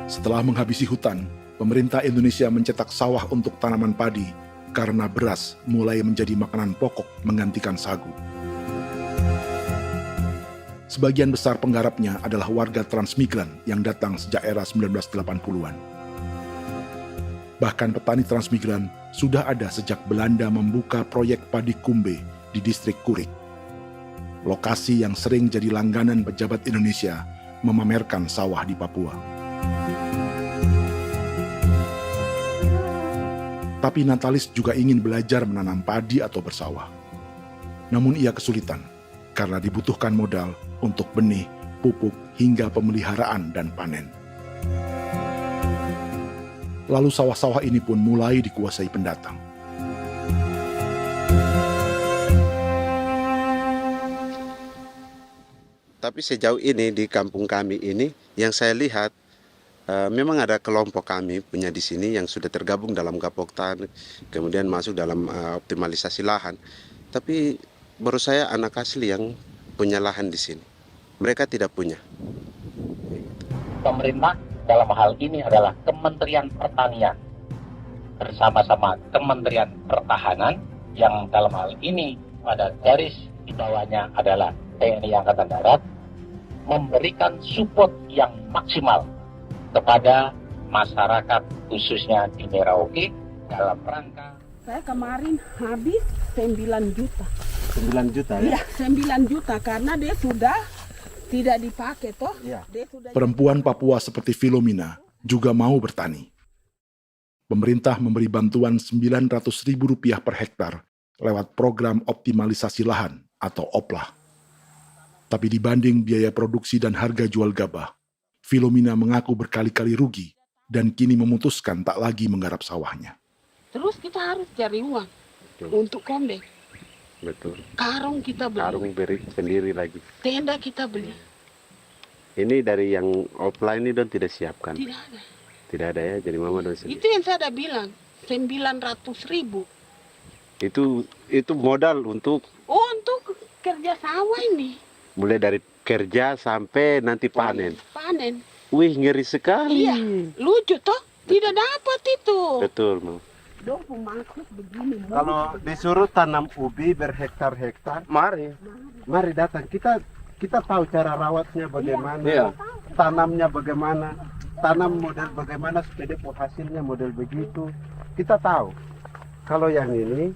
Setelah menghabisi hutan, pemerintah Indonesia mencetak sawah untuk tanaman padi karena beras mulai menjadi makanan pokok menggantikan sagu. Sebagian besar penggarapnya adalah warga transmigran yang datang sejak era 1980-an. Bahkan petani transmigran sudah ada sejak Belanda membuka proyek padi kumbe di distrik Kurik. Lokasi yang sering jadi langganan pejabat Indonesia memamerkan sawah di Papua. Tapi Natalis juga ingin belajar menanam padi atau bersawah. Namun ia kesulitan karena dibutuhkan modal untuk benih, pupuk, hingga pemeliharaan dan panen. Lalu sawah-sawah ini pun mulai dikuasai pendatang. Tapi sejauh ini di kampung kami ini yang saya lihat memang ada kelompok kami punya di sini yang sudah tergabung dalam Gapoktan, kemudian masuk dalam optimalisasi lahan. Tapi baru saya anak asli yang punya lahan di sini. Mereka tidak punya. Pemerintah dalam hal ini adalah Kementerian Pertanian bersama-sama Kementerian Pertahanan yang dalam hal ini pada garis di bawahnya adalah TNI Angkatan Darat memberikan support yang maksimal kepada masyarakat khususnya di Merauke dalam rangka. Saya kemarin habis 9 juta. 9 juta ya? Iya, 9 juta karena dia sudah tidak dipakai toh. Ya. Perempuan Papua seperti Filomena juga mau bertani. Pemerintah memberi bantuan Rp900.000 per hektar lewat program optimalisasi lahan atau OPLAH. Tapi dibanding biaya produksi dan harga jual gabah, Filomena mengaku berkali-kali rugi dan kini memutuskan tak lagi menggarap sawahnya. Terus kita harus cari uang untuk kondek. Betul. Karung kita beli. Karung beri sendiri lagi. Tenda kita beli. Ini dari yang offline ini don tidak siapkan. Tidak ada. Tidak ada ya, jadi mama don sendiri. Itu yang saya ada bilang, 900.000. Itu modal untuk kerja sawah ini. Mulai dari kerja sampai nanti panen. Panen. Wih, ngeri sekali. Iya, lucu toh? Tidak dapat itu. Betul, Mam. Dong maksud begini. Kalau disuruh tanam ubi berhektar-hektar, mari datang. Kita tahu cara rawatnya bagaimana, Iya. tanamnya bagaimana, tanam model bagaimana supaya hasilnya model begitu. Kita tahu. Kalau yang ini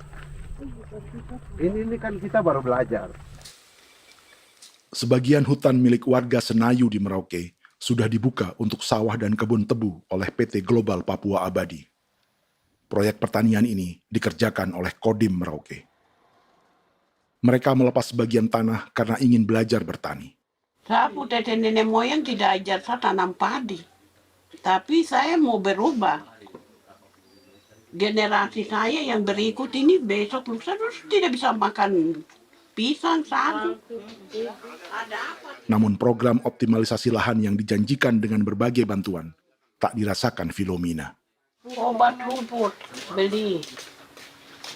kan kita baru belajar. Sebagian hutan milik warga Senayu di Merauke sudah dibuka untuk sawah dan kebun tebu oleh PT Global Papua Abadi. Proyek pertanian ini dikerjakan oleh Kodim Merauke. Mereka melepas sebagian tanah karena ingin belajar bertani. Saya tete nenek moyang tidak ajar saya tanam padi. Tapi saya mau berubah. Generasi saya yang berikut ini besok lusa tidak bisa makan pisang, sagu. Namun program optimalisasi lahan yang dijanjikan dengan berbagai bantuan tak dirasakan Filomena. Obat rumput beli,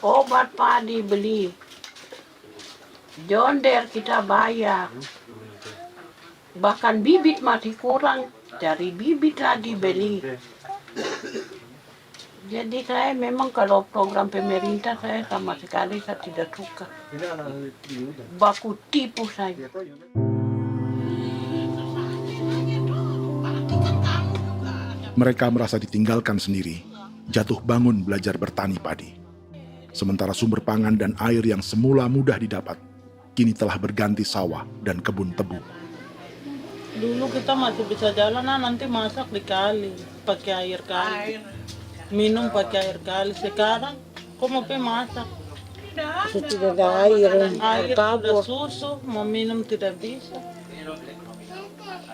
obat padi beli, jonder kita bayar, bahkan bibit masih kurang, cari bibit lagi beli. Jadi saya memang kalau program pemerintah saya sama sekali saya tidak suka. Baku tipu saya. Mereka merasa ditinggalkan sendiri, jatuh bangun belajar bertani padi. Sementara sumber pangan dan air yang semula mudah didapat, kini telah berganti sawah dan kebun tebu. Dulu kita masih bisa jalan, nanti masak di kali, pakai air kali. Minum pakai air kali. Sekarang, kok mau masak? Tidak ada air, Air sudah susu, mau minum tidak bisa.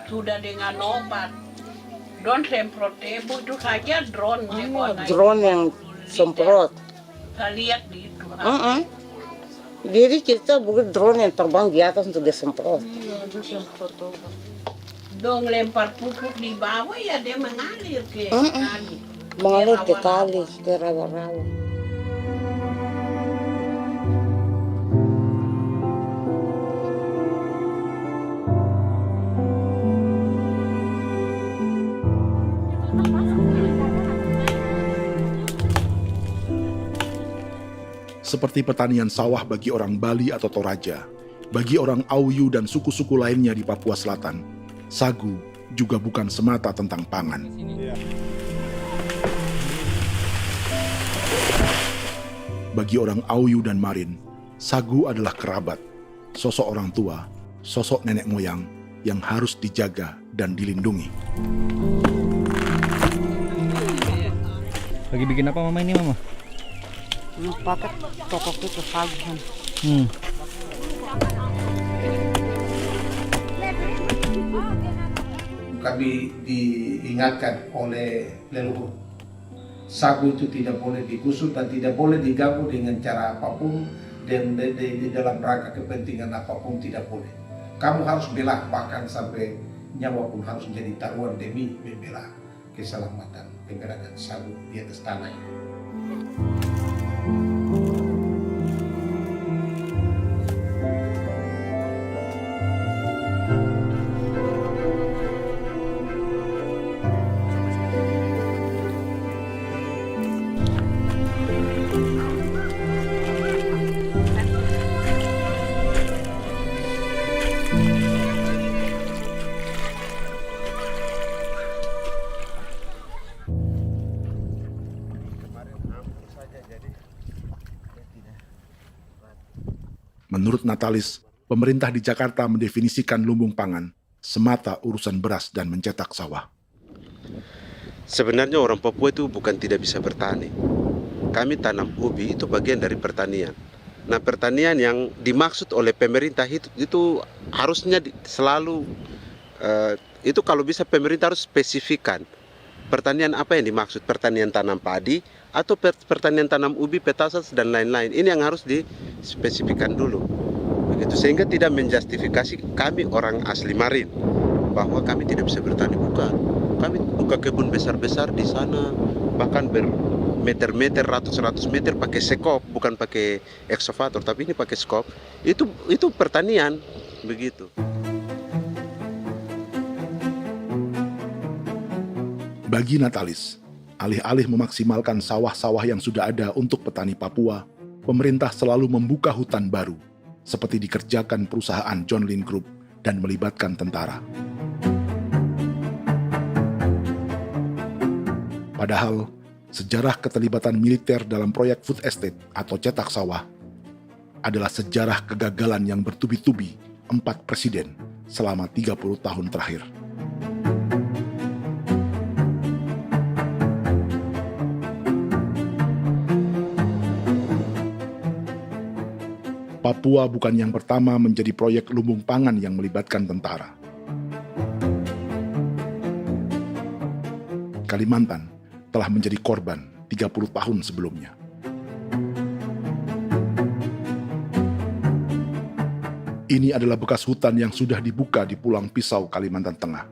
Sudah dengan obat. Drone semprot tebu itu saja drone. Drone yang semprot. Saya lihat di itu. Jadi kita bukan drone yang terbang di atas untuk disemprot. Dong lempar pupuk di bawah ya dia mengalir ke kali. Mengalir ke kali, ke rawa-rawa. Seperti pertanian sawah bagi orang Bali atau Toraja, bagi orang Auyu dan suku-suku lainnya di Papua Selatan, sagu juga bukan semata tentang pangan. Bagi orang Auyu dan Marin, sagu adalah kerabat, sosok orang tua, sosok nenek moyang yang harus dijaga dan dilindungi. Lagi bikin apa mama ini mama? Pakai tokok itu sagu. Kami diingatkan oleh leluhur, sagu itu tidak boleh digusur dan tidak boleh diganggu dengan cara apapun, dan di dalam rangka kepentingan apapun tidak boleh. Kamu harus bela, bahkan sampai nyawa pun harus menjadi taruhan demi membela keselamatan keberadaan sagu di atas tanah ini. Menurut Natalis, pemerintah di Jakarta mendefinisikan lumbung pangan semata urusan beras dan mencetak sawah. Sebenarnya orang Papua itu bukan tidak bisa bertani. Kami tanam ubi itu bagian dari pertanian. Nah, pertanian yang dimaksud oleh pemerintah itu harusnya selalu itu kalau bisa pemerintah harus spesifikkan pertanian apa yang dimaksud, pertanian tanam padi atau pertanian tanam ubi, petasan dan lain-lain. Ini yang harus dispesifikkan dulu. Begitu, sehingga tidak menjustifikasi kami orang asli Marin bahwa kami tidak bisa bertani, bukan. Kami buka kebun besar-besar di sana, bahkan bermeter-meter, ratus-ratus meter pakai sekop, bukan pakai ekskavator, tapi ini pakai skop. Itu pertanian, begitu. Bagi Natalis, alih-alih memaksimalkan sawah-sawah yang sudah ada untuk petani Papua, pemerintah selalu membuka hutan baru, seperti dikerjakan perusahaan John Lynn Group dan melibatkan tentara. Padahal, sejarah keterlibatan militer dalam proyek food estate atau cetak sawah adalah sejarah kegagalan yang bertubi-tubi 4 presiden selama 30 tahun terakhir. Papua bukan yang pertama menjadi proyek lumbung pangan yang melibatkan tentara. Kalimantan telah menjadi korban 30 tahun sebelumnya. Ini adalah bekas hutan yang sudah dibuka di Pulang Pisau, Kalimantan Tengah.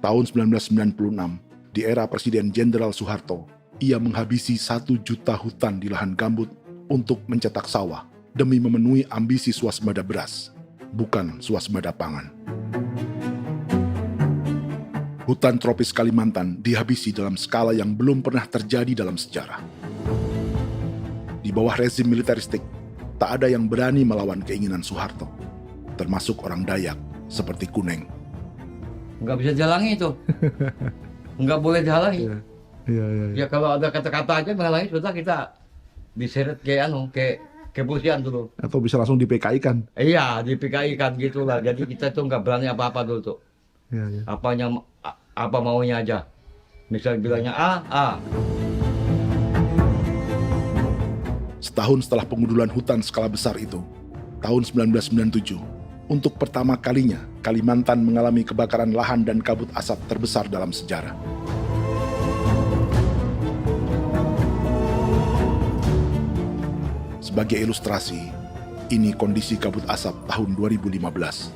Tahun 1996, di era Presiden Jenderal Soeharto, ia menghabisi 1 juta hutan di lahan gambut untuk mencetak sawah demi memenuhi ambisi swasembada beras, bukan swasembada pangan. Hutan tropis Kalimantan dihabisi dalam skala yang belum pernah terjadi dalam sejarah. Di bawah rezim militeristik, tak ada yang berani melawan keinginan Soeharto, termasuk orang Dayak seperti Kuneng. Nggak bisa dihalangi itu. Nggak boleh dihalangi. Ya kalau ada kata-kata aja menghalangi, sudah kita diseret ke kepolisian dulu. Atau bisa langsung di PKI-kan. Iya, di PKI-kan gitulah. Jadi kita tuh nggak berani apa-apa dulu tuh. Apa maunya aja. Misal bilangnya A. Setahun setelah pengundulan hutan skala besar itu, tahun 1997, untuk pertama kalinya Kalimantan mengalami kebakaran lahan dan kabut asap terbesar dalam sejarah. Sebagai ilustrasi, ini kondisi kabut asap tahun 2015.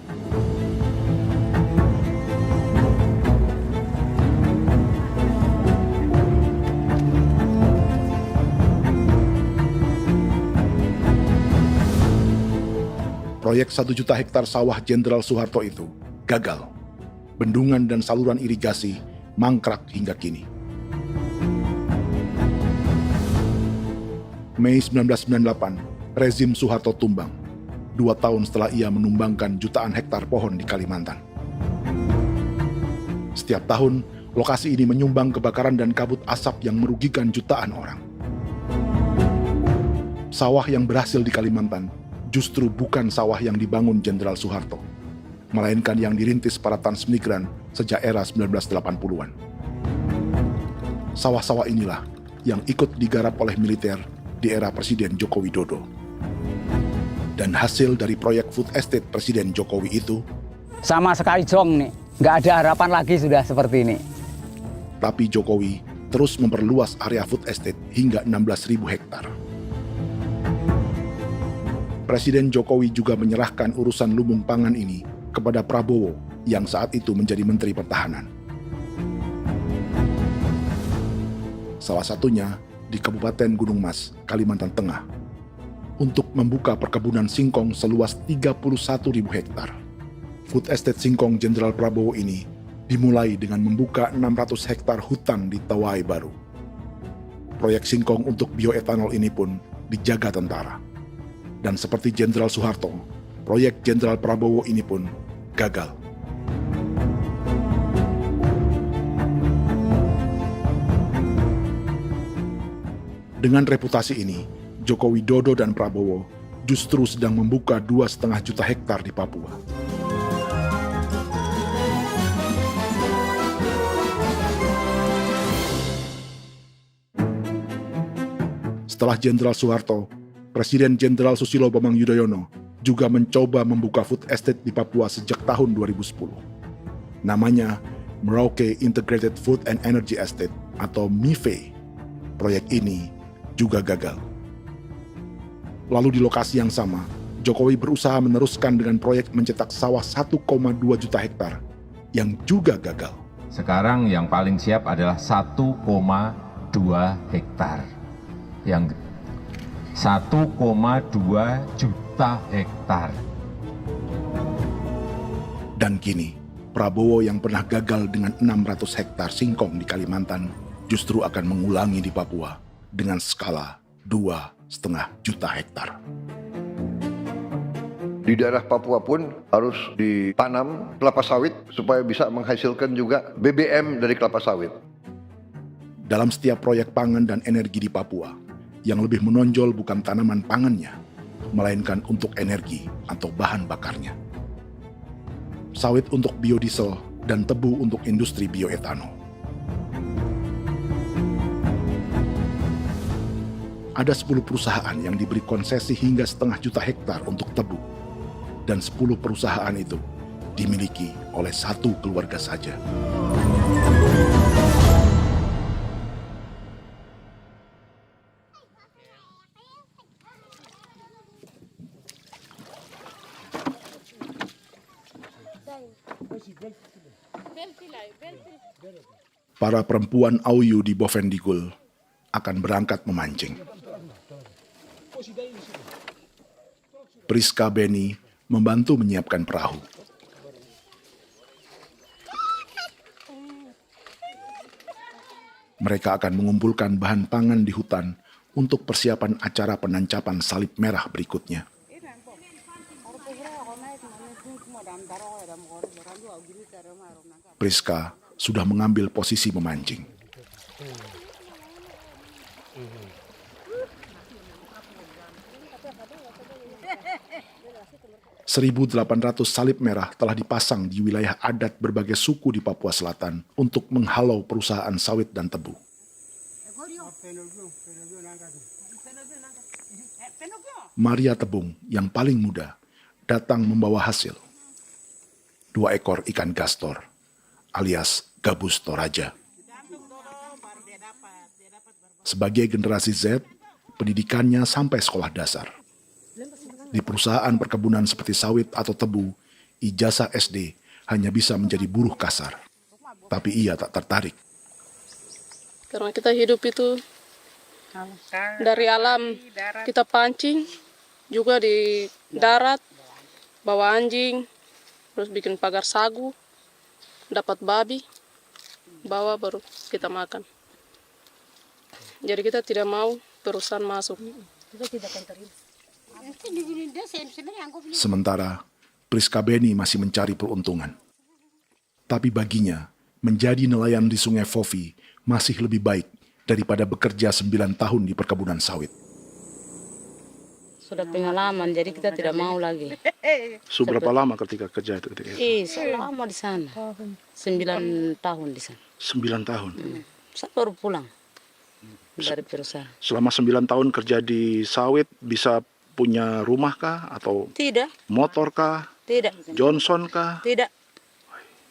Proyek 1 juta hektar sawah Jenderal Soeharto itu gagal. Bendungan dan saluran irigasi mangkrak hingga kini. Mei 1998, rezim Soeharto tumbang, 2 tahun setelah ia menumbangkan jutaan hektar pohon di Kalimantan. Setiap tahun, lokasi ini menyumbang kebakaran dan kabut asap yang merugikan jutaan orang. Sawah yang berhasil di Kalimantan justru bukan sawah yang dibangun Jenderal Soeharto, melainkan yang dirintis para transmigran sejak era 1980-an. Sawah-sawah inilah yang ikut digarap oleh militer di era Presiden Joko Widodo. Dan hasil dari proyek food estate Presiden Jokowi itu sama sekali jong nih, nggak ada harapan lagi sudah seperti ini. Tapi Jokowi terus memperluas area food estate hingga 16.000 hektar. Presiden Jokowi juga menyerahkan urusan lumbung pangan ini kepada Prabowo yang saat itu menjadi Menteri Pertahanan. Salah satunya di Kabupaten Gunung Mas, Kalimantan Tengah, untuk membuka perkebunan singkong seluas 31.000 hektar. Food Estate Singkong Jenderal Prabowo ini dimulai dengan membuka 600 hektar hutan di Tawai Baru. Proyek singkong untuk bioetanol ini pun dijaga tentara. Dan seperti Jenderal Soeharto, proyek Jenderal Prabowo ini pun gagal. Dengan reputasi ini, Joko Widodo dan Prabowo justru sedang membuka 2,5 juta hektar di Papua. Setelah Jenderal Soeharto, Presiden Jenderal Susilo Bambang Yudhoyono juga mencoba membuka food estate di Papua sejak tahun 2010. Namanya Merauke Integrated Food and Energy Estate atau MIFE. Proyek ini juga gagal. Lalu di lokasi yang sama, Jokowi berusaha meneruskan dengan proyek mencetak sawah 1,2 juta hektar yang juga gagal. Sekarang yang paling siap adalah 1,2 hektar. Yang 1,2 juta hektar. Dan kini, Prabowo yang pernah gagal dengan 600 hektar singkong di Kalimantan justru akan mengulangi di Papua dengan skala 2,5 juta hektar. Di daerah Papua pun harus ditanam kelapa sawit supaya bisa menghasilkan juga BBM dari kelapa sawit. Dalam setiap proyek pangan dan energi di Papua, yang lebih menonjol bukan tanaman pangannya, melainkan untuk energi atau bahan bakarnya. Sawit untuk biodiesel dan tebu untuk industri bioetanol. Ada 10 perusahaan yang diberi konsesi hingga 0,5 juta hektar untuk tebu. Dan 10 perusahaan itu dimiliki oleh satu keluarga saja. Para perempuan Auyu di Bovendigul akan berangkat memancing. Priska Beni membantu menyiapkan perahu. Mereka akan mengumpulkan bahan pangan di hutan untuk persiapan acara penancapan salib merah berikutnya. Priska sudah mengambil posisi memancing. 1.800 salib merah telah dipasang di wilayah adat berbagai suku di Papua Selatan untuk menghalau perusahaan sawit dan tebu. Maria Tebung yang paling muda datang membawa hasil. 2 ekor ikan gastor alias gabus toraja. Sebagai generasi Z, pendidikannya sampai sekolah dasar. Di perusahaan perkebunan seperti sawit atau tebu, ijazah SD hanya bisa menjadi buruh kasar. Tapi ia tak tertarik. Karena kita hidup itu dari alam, kita pancing, juga di darat, bawa anjing, terus bikin pagar sagu, dapat babi, bawa baru kita makan. Jadi kita tidak mau perusahaan masuk. Sementara Priska Beni masih mencari peruntungan. Tapi baginya, menjadi nelayan di Sungai Fofi masih lebih baik daripada bekerja 9 tahun di perkebunan sawit. Sudah pengalaman, jadi kita tidak mau lagi. Seberapa lama ketika kerja itu? Selama di sana. 9 tahun di sana. 9 tahun? Saya baru pulang dari perusahaan. Selama 9 tahun kerja di sawit, bisa punya rumah kah? Atau Tidak. motor kah? Tidak. Johnson kah? Tidak.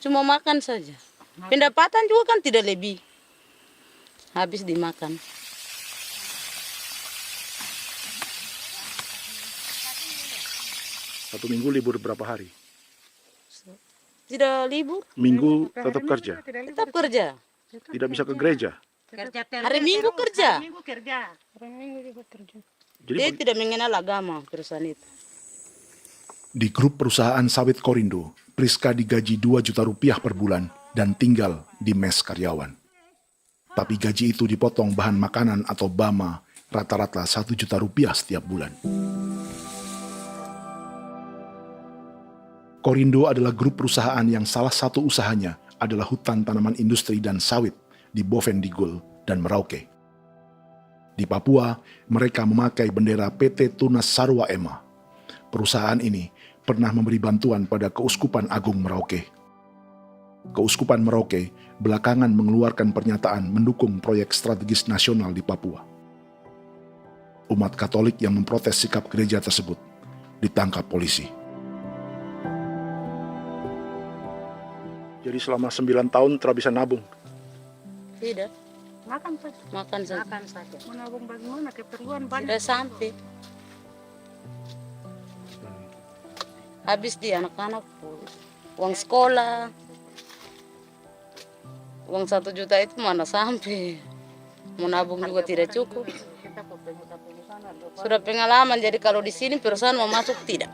Cuma makan saja. Pendapatan juga kan tidak lebih. Habis dimakan. Satu minggu libur berapa hari? Tidak libur. Minggu tetap kerja? Tetap kerja. Tidak bisa ke gereja? Hari Minggu kerja. Hari Minggu juga kerja. Dia tidak mengenal agama perusahaan itu. Di grup perusahaan sawit Korindo, Priska digaji 2 juta rupiah per bulan dan tinggal di mes karyawan. Tapi gaji itu dipotong bahan makanan atau BAMA rata-rata 1 juta rupiah setiap bulan. Korindo adalah grup perusahaan yang salah satu usahanya adalah hutan tanaman industri dan sawit di Bovendigul dan Merauke. Di Papua, mereka memakai bendera PT Tunas Sarwa Ema. Perusahaan ini pernah memberi bantuan pada Keuskupan Agung Merauke. Keuskupan Merauke belakangan mengeluarkan pernyataan mendukung proyek strategis nasional di Papua. Umat Katolik yang memprotes sikap gereja tersebut ditangkap polisi. Jadi selama 9 tahun tidak bisa nabung? Tidak. Makan saja. Makan saja. Makan saja. Menabung bagaimana? Keperluan banyak. Sudah sampai. Habis di anak-anak uang sekolah. Uang 1 juta itu mana sampai. Mau nabung juga tidak cukup. Sudah pengalaman, jadi kalau di sini perusahaan mau masuk tidak.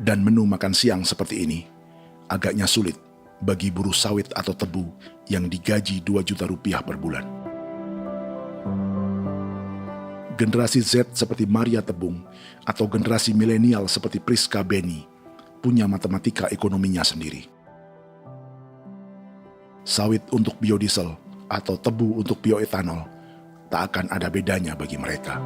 Dan menu makan siang seperti ini agaknya sulit bagi buruh sawit atau tebu yang digaji 2 juta rupiah per bulan. Generasi Z seperti Maria Tebung atau generasi milenial seperti Priska Beni punya matematika ekonominya sendiri. Sawit untuk biodiesel atau tebu untuk bioetanol tak akan ada bedanya bagi mereka.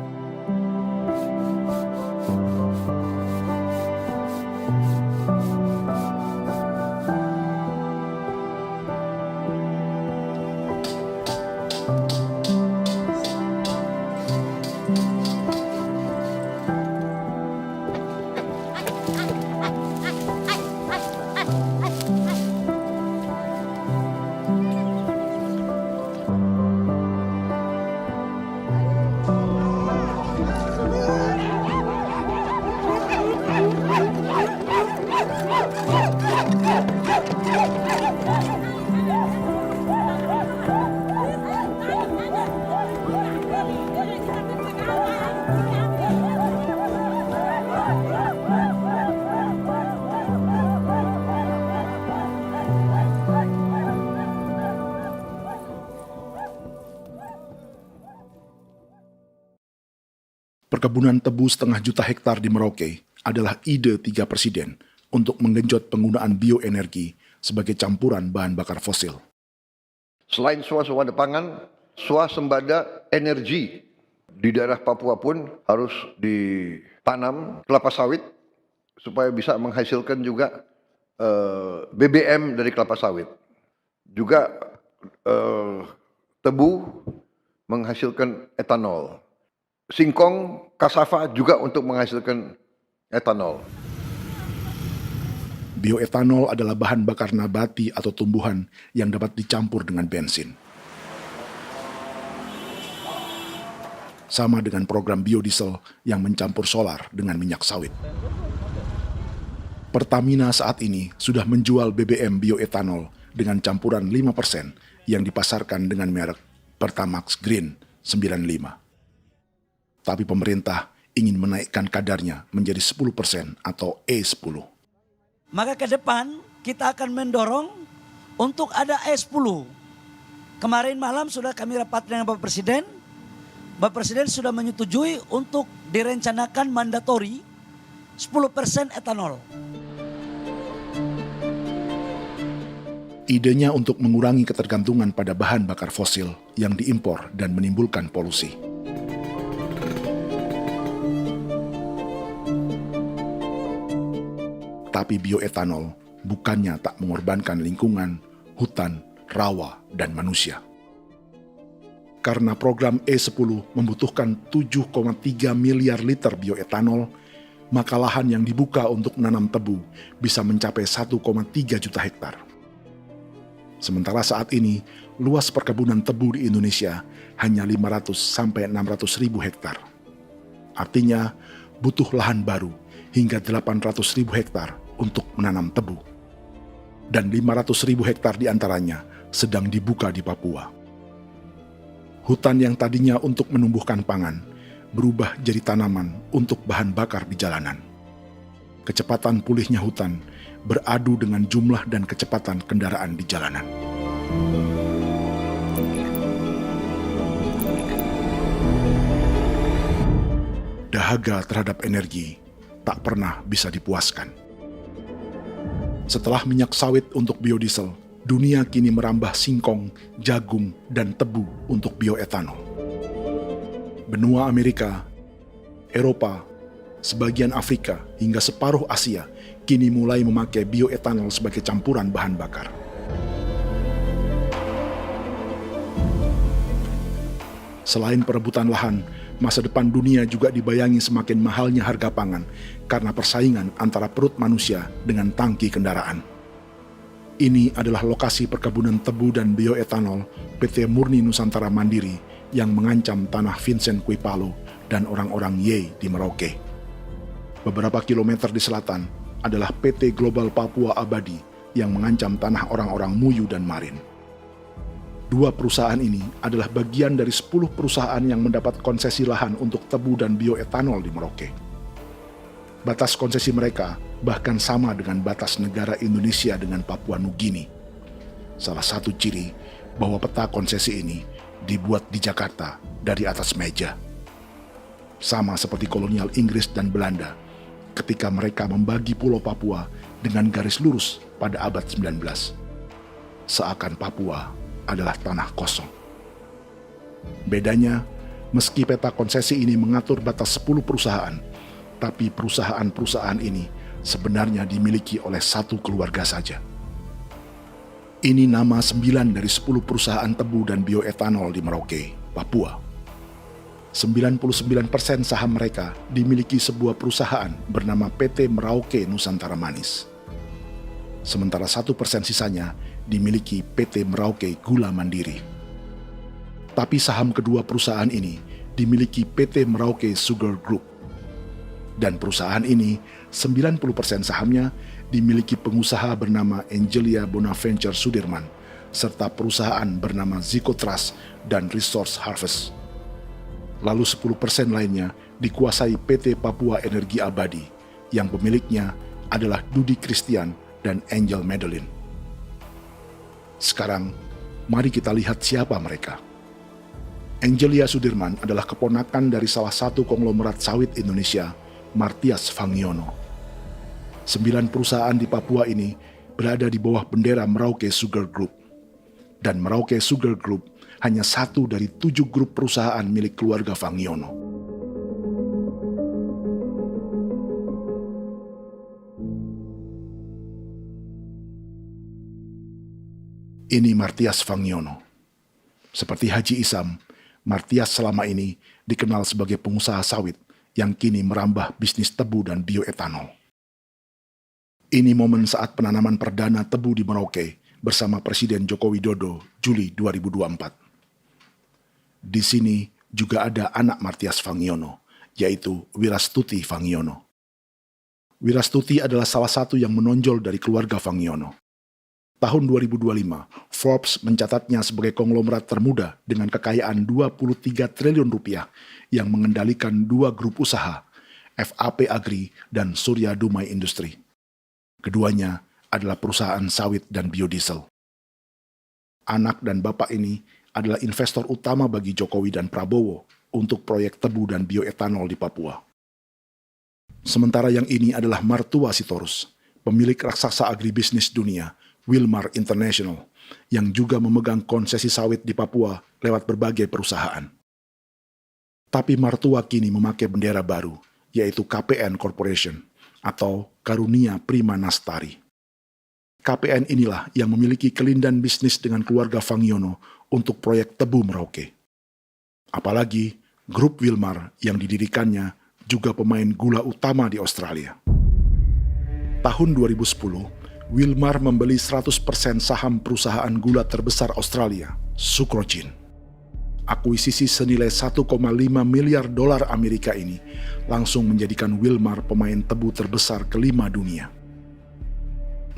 Perkebunan tebu 1,5 juta hektar di Merauke adalah ide 3 presiden untuk menggenjot penggunaan bioenergi sebagai campuran bahan bakar fosil. Selain swasembada pangan, swasembada energi di daerah Papua pun harus ditanam kelapa sawit supaya bisa menghasilkan juga BBM dari kelapa sawit. Juga tebu menghasilkan etanol. Singkong, kasava juga untuk menghasilkan etanol. Bioetanol adalah bahan bakar nabati atau tumbuhan yang dapat dicampur dengan bensin. Sama dengan program biodiesel yang mencampur solar dengan minyak sawit. Pertamina saat ini sudah menjual BBM bioetanol dengan campuran 5% yang dipasarkan dengan merek Pertamax Green 95. Tapi pemerintah ingin menaikkan kadarnya menjadi 10% atau E10. Maka ke depan kita akan mendorong untuk ada E10 Kemarin malam sudah kami rapat dengan Bapak Presiden. Bapak Presiden sudah menyetujui untuk direncanakan mandatori 10% etanol. Idenya untuk mengurangi ketergantungan pada bahan bakar fosil yang diimpor dan menimbulkan polusi. Tapi bioetanol bukannya tak mengorbankan lingkungan, hutan, rawa, dan manusia. Karena program E10 membutuhkan 7,3 miliar liter bioetanol, maka lahan yang dibuka untuk menanam tebu bisa mencapai 1,3 juta hektar. Sementara saat ini, luas perkebunan tebu di Indonesia hanya 500 sampai 600 ribu hektar. Artinya, butuh lahan baru hingga 800 ribu hektar untuk menanam tebu. Dan 500 ribu hektar diantaranya sedang dibuka di Papua. Hutan yang tadinya untuk menumbuhkan pangan berubah jadi tanaman untuk bahan bakar di jalanan. Kecepatan pulihnya hutan beradu dengan jumlah dan kecepatan kendaraan di jalanan. Dahaga terhadap energi tak pernah bisa dipuaskan. Setelah minyak sawit untuk biodiesel, dunia kini merambah singkong, jagung, dan tebu untuk bioetanol. Benua Amerika, Eropa, sebagian Afrika, hingga separuh Asia kini mulai memakai bioetanol sebagai campuran bahan bakar. Selain perebutan lahan, masa depan dunia juga dibayangi semakin mahalnya harga pangan karena persaingan antara perut manusia dengan tangki kendaraan. Ini adalah lokasi perkebunan tebu dan bioetanol PT Murni Nusantara Mandiri yang mengancam tanah Vincent Quipalo dan orang-orang Ye di Merauke. Beberapa kilometer di selatan adalah PT Global Papua Abadi yang mengancam tanah orang-orang Muyu dan Marin. Dua perusahaan ini adalah bagian dari 10 perusahaan yang mendapat konsesi lahan untuk tebu dan bioetanol di Merauke. Batas konsesi mereka bahkan sama dengan batas negara Indonesia dengan Papua Nugini. Salah satu ciri bahwa peta konsesi ini dibuat di Jakarta dari atas meja. Sama seperti kolonial Inggris dan Belanda ketika mereka membagi Pulau Papua dengan garis lurus pada abad 19. Seakan Papua adalah tanah kosong. Bedanya, meski peta konsesi ini mengatur batas 10 perusahaan, tapi perusahaan-perusahaan ini sebenarnya dimiliki oleh satu keluarga saja. Ini nama 9 dari 10 perusahaan tebu dan bioetanol di Merauke, Papua. 99% saham mereka dimiliki sebuah perusahaan bernama PT Merauke Nusantara Manis. Sementara 1% sisanya dimiliki PT Merauke Gula Mandiri. Tapi saham kedua perusahaan ini dimiliki PT Merauke Sugar Group. Dan perusahaan ini, 90% sahamnya dimiliki pengusaha bernama Angelia Bonaventure Sudirman, serta perusahaan bernama Zico Trust dan Resource Harvest. Lalu 10% lainnya dikuasai PT Papua Energi Abadi, yang pemiliknya adalah Dudi Christian dan Angel Madeline. Sekarang, mari kita lihat siapa mereka. Angelia Sudirman adalah keponakan dari salah satu konglomerat sawit Indonesia, Martias Fangiono. 9 perusahaan di Papua ini berada di bawah bendera Merauke Sugar Group. Dan Merauke Sugar Group hanya satu dari 7 grup perusahaan milik keluarga Fangiono. Ini Martias Fangiono. Seperti Haji Isam, Martias selama ini dikenal sebagai pengusaha sawit yang kini merambah bisnis tebu dan bioetanol. Ini momen saat penanaman perdana tebu di Merauke bersama Presiden Joko Widodo Juli 2024. Di sini juga ada anak Martias Fangiono, yaitu Wirastuti Fangiono. Wirastuti adalah salah satu yang menonjol dari keluarga Fangiono. Tahun 2025, Forbes mencatatnya sebagai konglomerat termuda dengan kekayaan 23 triliun rupiah yang mengendalikan 2 grup usaha, FAP Agri dan Surya Dumai Industri. Keduanya adalah perusahaan sawit dan biodiesel. anak dan bapak ini adalah investor utama bagi Jokowi dan Prabowo untuk proyek tebu dan bioetanol di Papua. Sementara yang ini adalah Martua Sitorus, pemilik raksasa agribisnis dunia, Wilmar International, yang juga memegang konsesi sawit di Papua lewat berbagai perusahaan. Tapi Martua kini memakai bendera baru, yaitu KPN Corporation atau Karunia Prima Nastari. KPN inilah yang memiliki kelindan bisnis dengan keluarga Fangiono untuk proyek tebu Merauke. Apalagi grup Wilmar yang didirikannya juga pemain gula utama di Australia. Tahun 2010, Wilmar membeli 100% saham perusahaan gula terbesar Australia, Sucrogen. Akuisisi senilai 1,5 miliar dolar Amerika ini langsung menjadikan Wilmar pemain tebu terbesar kelima dunia.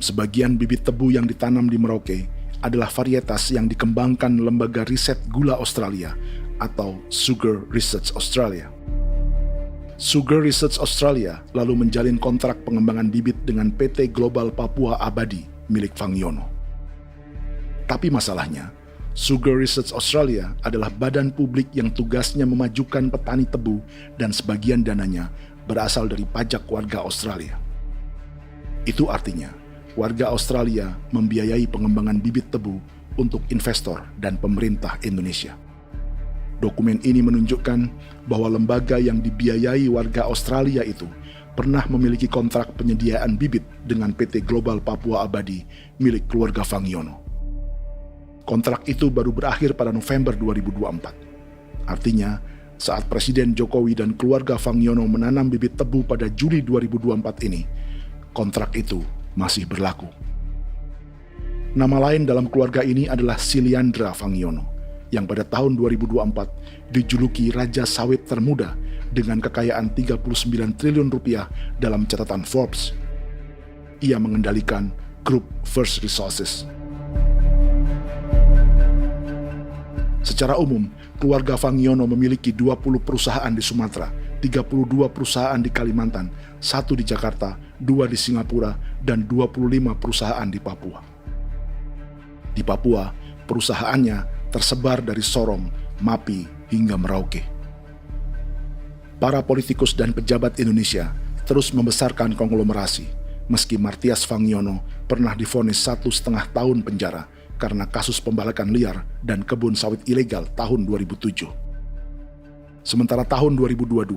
Sebagian bibit tebu yang ditanam di Merauke adalah varietas yang dikembangkan Lembaga Riset Gula Australia atau Sugar Research Australia. Sugar Research Australia lalu menjalin kontrak pengembangan bibit dengan PT Global Papua Abadi milik Fangiono. Tapi masalahnya, Sugar Research Australia adalah badan publik yang tugasnya memajukan petani tebu dan sebagian dananya berasal dari pajak warga Australia. Itu artinya, warga Australia membiayai pengembangan bibit tebu untuk investor dan pemerintah Indonesia. Dokumen ini menunjukkan bahwa lembaga yang dibiayai warga Australia itu pernah memiliki kontrak penyediaan bibit dengan PT Global Papua Abadi milik keluarga Fangiono. Kontrak itu baru berakhir pada November 2024. Artinya, saat Presiden Jokowi dan keluarga Fangiono menanam bibit tebu pada Juli 2024 ini, kontrak itu masih berlaku. Nama lain dalam keluarga ini adalah Siliandra Fangiono, yang pada tahun 2024 dijuluki Raja Sawit Termuda dengan kekayaan 39 triliun rupiah dalam catatan Forbes. Ia mengendalikan grup First Resources. Secara umum, keluarga Fangiono memiliki 20 perusahaan di Sumatera, 32 perusahaan di Kalimantan, 1 di Jakarta, 2 di Singapura, dan 25 perusahaan di Papua. Di Papua, perusahaannya tersebar dari Sorong, Mapi, hingga Merauke. Para politikus dan pejabat Indonesia terus membesarkan konglomerasi, meski Martias Fangiono pernah divonis 1,5 tahun penjara karena kasus pembalakan liar dan kebun sawit ilegal tahun 2007. Sementara tahun 2022,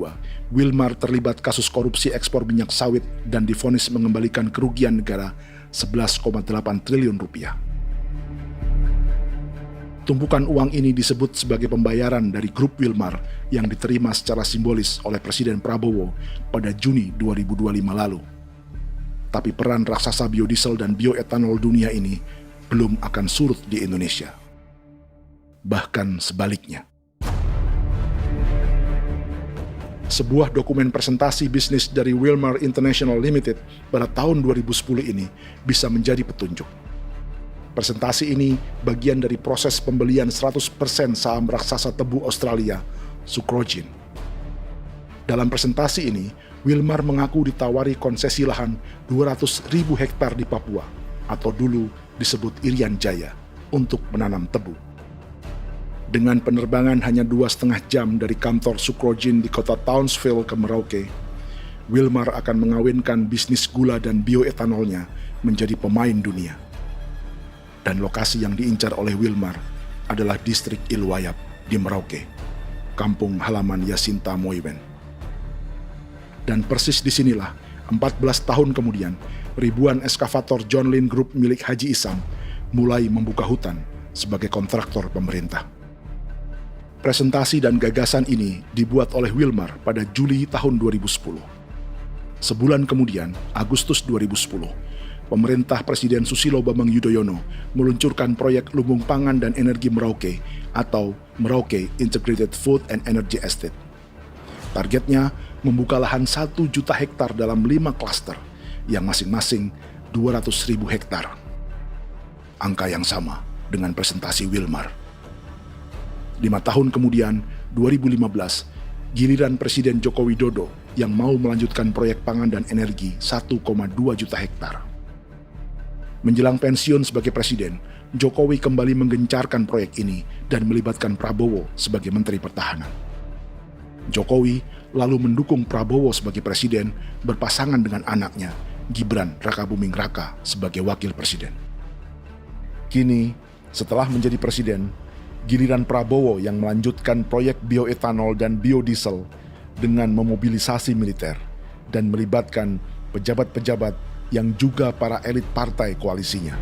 Wilmar terlibat kasus korupsi ekspor minyak sawit dan divonis mengembalikan kerugian negara 11,8 triliun rupiah. Tumpukan uang ini disebut sebagai pembayaran dari grup Wilmar yang diterima secara simbolis oleh Presiden Prabowo pada Juni 2025 lalu. Tapi peran raksasa biodiesel dan bioetanol dunia ini belum akan surut di Indonesia. Bahkan sebaliknya. Sebuah dokumen presentasi bisnis dari Wilmar International Limited pada tahun 2010 ini bisa menjadi petunjuk. Presentasi ini bagian dari proses pembelian 100% saham raksasa tebu Australia, Sucrogen. Dalam presentasi ini, Wilmar mengaku ditawari konsesi lahan 200.000 hektar di Papua, atau dulu disebut Irian Jaya, untuk menanam tebu. Dengan penerbangan hanya 2,5 jam dari kantor Sucrogen di kota Townsville ke Merauke, Wilmar akan mengawinkan bisnis gula dan bioetanolnya menjadi pemain dunia. Dan lokasi yang diincar oleh Wilmar adalah distrik Ilwayap di Merauke, kampung halaman Yasinta Moiwen. Dan persis disinilah, 14 tahun kemudian, ribuan eskavator John Lynn Group milik Haji Isam mulai membuka hutan sebagai kontraktor pemerintah. Presentasi dan gagasan ini dibuat oleh Wilmar pada Juli tahun 2010. Sebulan kemudian, Agustus 2010, pemerintah Presiden Susilo Bambang Yudhoyono meluncurkan proyek Lumbung Pangan dan Energi Merauke atau Merauke Integrated Food and Energy Estate. Targetnya membuka lahan 1 juta hektar dalam 5 klaster yang masing-masing 200.000 hektar. Angka yang sama dengan presentasi Wilmar. 5 tahun kemudian, 2015, giliran Presiden Joko Widodo yang mau melanjutkan proyek pangan dan energi 1,2 juta hektar. Menjelang pensiun sebagai presiden, Jokowi kembali menggencarkan proyek ini dan melibatkan Prabowo sebagai Menteri Pertahanan. Jokowi lalu mendukung Prabowo sebagai presiden berpasangan dengan anaknya, Gibran Rakabuming Raka sebagai wakil presiden. Kini, setelah menjadi presiden, giliran Prabowo yang melanjutkan proyek bioetanol dan biodiesel dengan memobilisasi militer dan melibatkan pejabat-pejabat yang juga para elit partai koalisinya.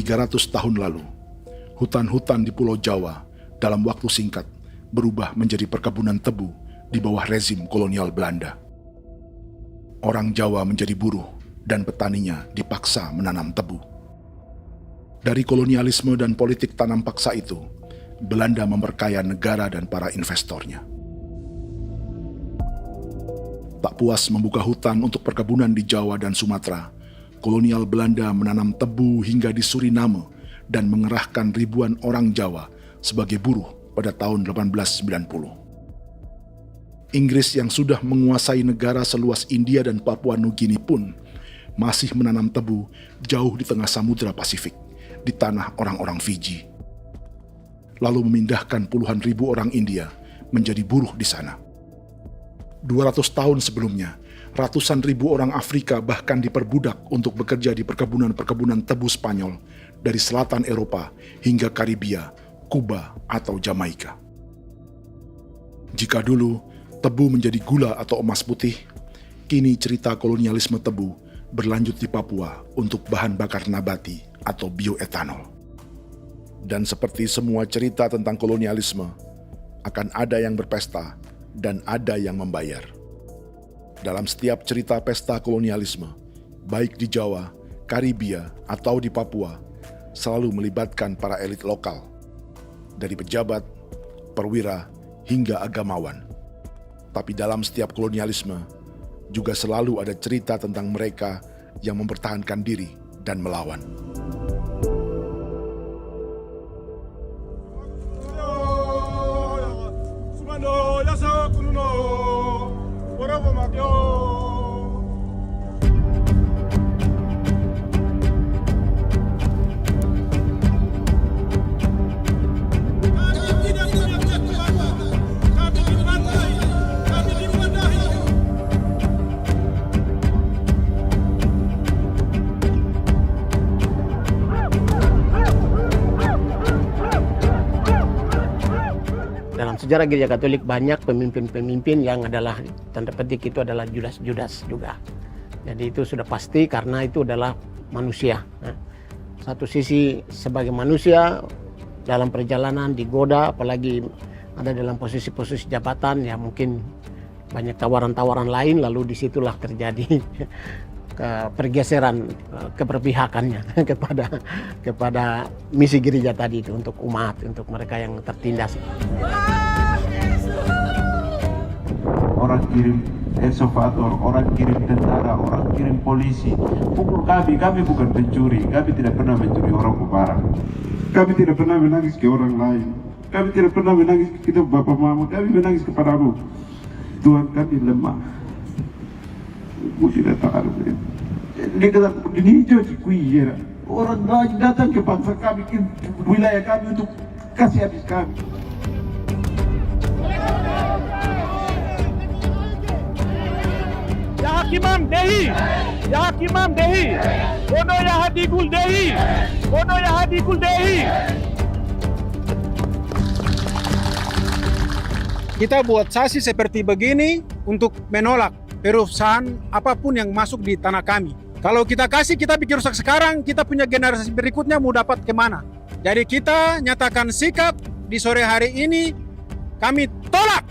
...300 tahun lalu, hutan-hutan di Pulau Jawa dalam waktu singkat berubah menjadi perkebunan tebu di bawah rezim kolonial Belanda. Orang Jawa menjadi buruh dan petaninya dipaksa menanam tebu. Dari kolonialisme dan politik tanam paksa itu, Belanda memperkaya negara dan para investornya. Tak puas membuka hutan untuk perkebunan di Jawa dan Sumatera, kolonial Belanda menanam tebu hingga di Suriname dan mengerahkan ribuan orang Jawa sebagai buruh pada tahun 1890. Inggris yang sudah menguasai negara seluas India dan Papua Nugini pun masih menanam tebu jauh di tengah Samudra Pasifik, di tanah orang-orang Fiji. Lalu memindahkan puluhan ribu orang India menjadi buruh di sana. 200 tahun sebelumnya, ratusan ribu orang Afrika bahkan diperbudak untuk bekerja di perkebunan-perkebunan tebu Spanyol dari selatan Eropa hingga Karibia, Kuba, atau Jamaika. Jika dulu tebu menjadi gula atau emas putih, kini cerita kolonialisme tebu berlanjut di Papua untuk bahan bakar nabati atau bioetanol. Dan seperti semua cerita tentang kolonialisme, akan ada yang berpesta dan ada yang membayar. Dalam setiap cerita pesta kolonialisme, baik di Jawa, Karibia, atau di Papua, selalu melibatkan para elit lokal, dari pejabat, perwira, hingga agamawan. Tapi dalam setiap kolonialisme, juga selalu ada cerita tentang mereka yang mempertahankan diri dan melawan. Dalam sejarah Gereja Katolik banyak pemimpin-pemimpin yang adalah tanda petik itu adalah Judas-Judas juga. Jadi itu sudah pasti karena itu adalah manusia. Satu sisi sebagai manusia dalam perjalanan digoda, apalagi ada dalam posisi-posisi jabatan, ya mungkin banyak tawaran-tawaran lain, lalu disitulah terjadi pergeseran keberpihakannya kepada misi gereja tadi itu untuk umat, untuk mereka yang tertindas. Orang kirim eksavator, orang kirim tentara, orang kirim polisi. Pukul kami bukan pencuri, kami tidak pernah mencuri orang barang. Kami tidak pernah menangis ke orang lain. Kami tidak pernah menangis ke kita bapak mama, kami menangis kepadamu. Tuhan kami lemah. Tidak tahu. Di hijau di kuiera. Orang lain datang ke bangsa kami, ke wilayah kami untuk kasih habis kami. Kimam Dehi, Ya Kimam Dehi, Bono Ya Hadigul Dehi, Bono Ya Hadigul Dehi. Kita buat sasi seperti begini untuk menolak perusahaan apapun yang masuk di tanah kami. Kalau kita kasih, kita bikin rusak sekarang, kita punya generasi berikutnya mau dapat kemana. Jadi kita nyatakan sikap di sore hari ini, kami tolak.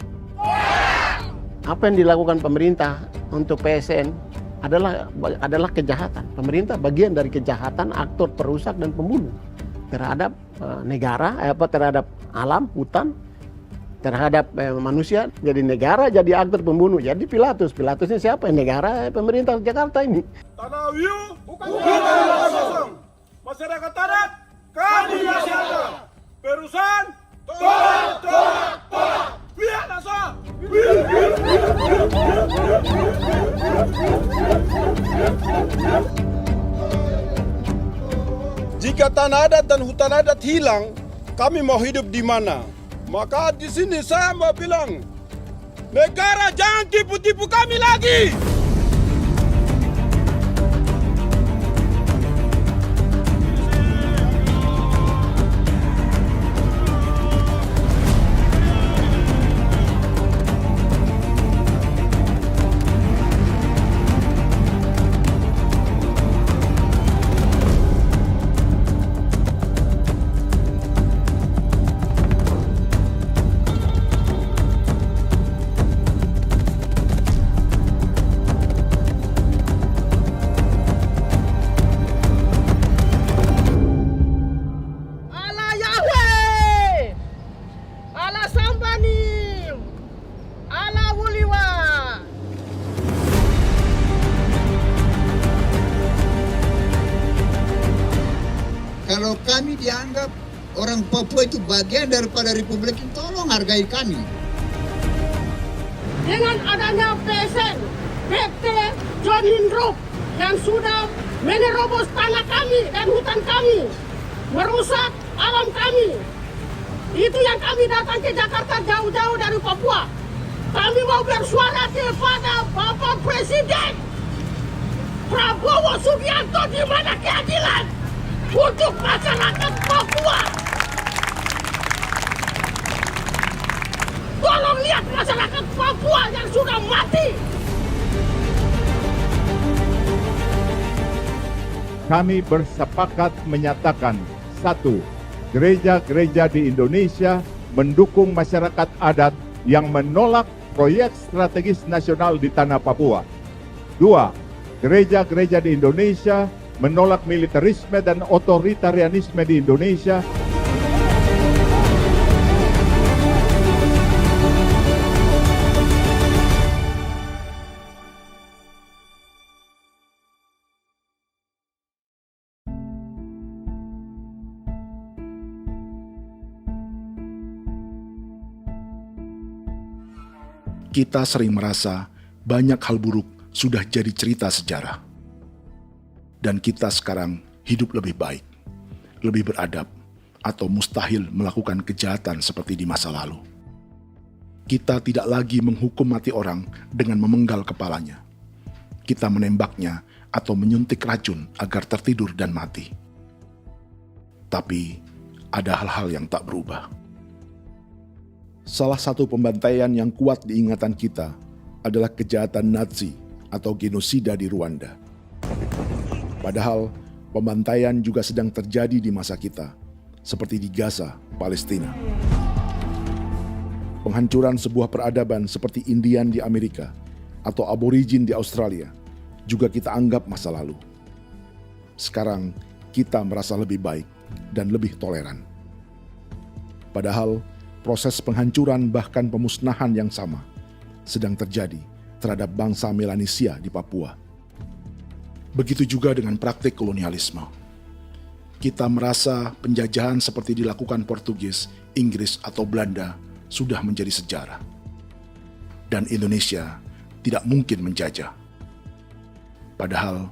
Apa yang dilakukan pemerintah untuk PSN adalah kejahatan. Pemerintah bagian dari kejahatan, aktor perusak dan pembunuh terhadap negara, terhadap alam, hutan, terhadap manusia. Jadi negara jadi aktor pembunuh. Jadi Pilatusnya siapa? Negara, pemerintah Jakarta ini. Tanah Wiu bukan kosong. Masyarakat adat kami rasakan. Perusahaan tolak. Lihat asal. Jika tanah adat dan hutan adat hilang, kami mau hidup di mana? Maka di sini saya mau bilang, negara jangan tipu-tipu kami lagi. Kalau kami dianggap orang Papua itu bagian daripada republik ini, tolong hargai kami. Dengan adanya PSN, PT John Hindrook yang sudah menerobos tanah kami dan hutan kami, merusak alam kami. Itu yang kami datang ke Jakarta jauh-jauh dari Papua. Kami mau bersuara kepada Bapak Presiden Prabowo Subianto, di mana keadilan untuk masyarakat Papua. Tolong lihat masyarakat Papua yang sudah mati. Kami bersepakat menyatakan, 1. Gereja-gereja di Indonesia mendukung masyarakat adat yang menolak proyek strategis nasional di tanah Papua. 2. Gereja-gereja di Indonesia menolak militerisme dan otoritarianisme di Indonesia. Kita sering merasa banyak hal buruk sudah jadi cerita sejarah. Dan kita sekarang hidup lebih baik, lebih beradab, atau mustahil melakukan kejahatan seperti di masa lalu. Kita tidak lagi menghukum mati orang dengan memenggal kepalanya. Kita menembaknya atau menyuntik racun agar tertidur dan mati. Tapi ada hal-hal yang tak berubah. Salah satu pembantaian yang kuat di ingatan kita adalah kejahatan Nazi atau genosida di Rwanda. Padahal pembantaian juga sedang terjadi di masa kita, seperti di Gaza, Palestina. Penghancuran sebuah peradaban seperti Indian di Amerika atau aborigin di Australia juga kita anggap masa lalu. Sekarang kita merasa lebih baik dan lebih toleran. Padahal proses penghancuran bahkan pemusnahan yang sama sedang terjadi terhadap bangsa Melanesia di Papua. Begitu juga dengan praktik kolonialisme. Kita merasa penjajahan seperti dilakukan Portugis, Inggris, atau Belanda sudah menjadi sejarah. Dan Indonesia tidak mungkin menjajah. Padahal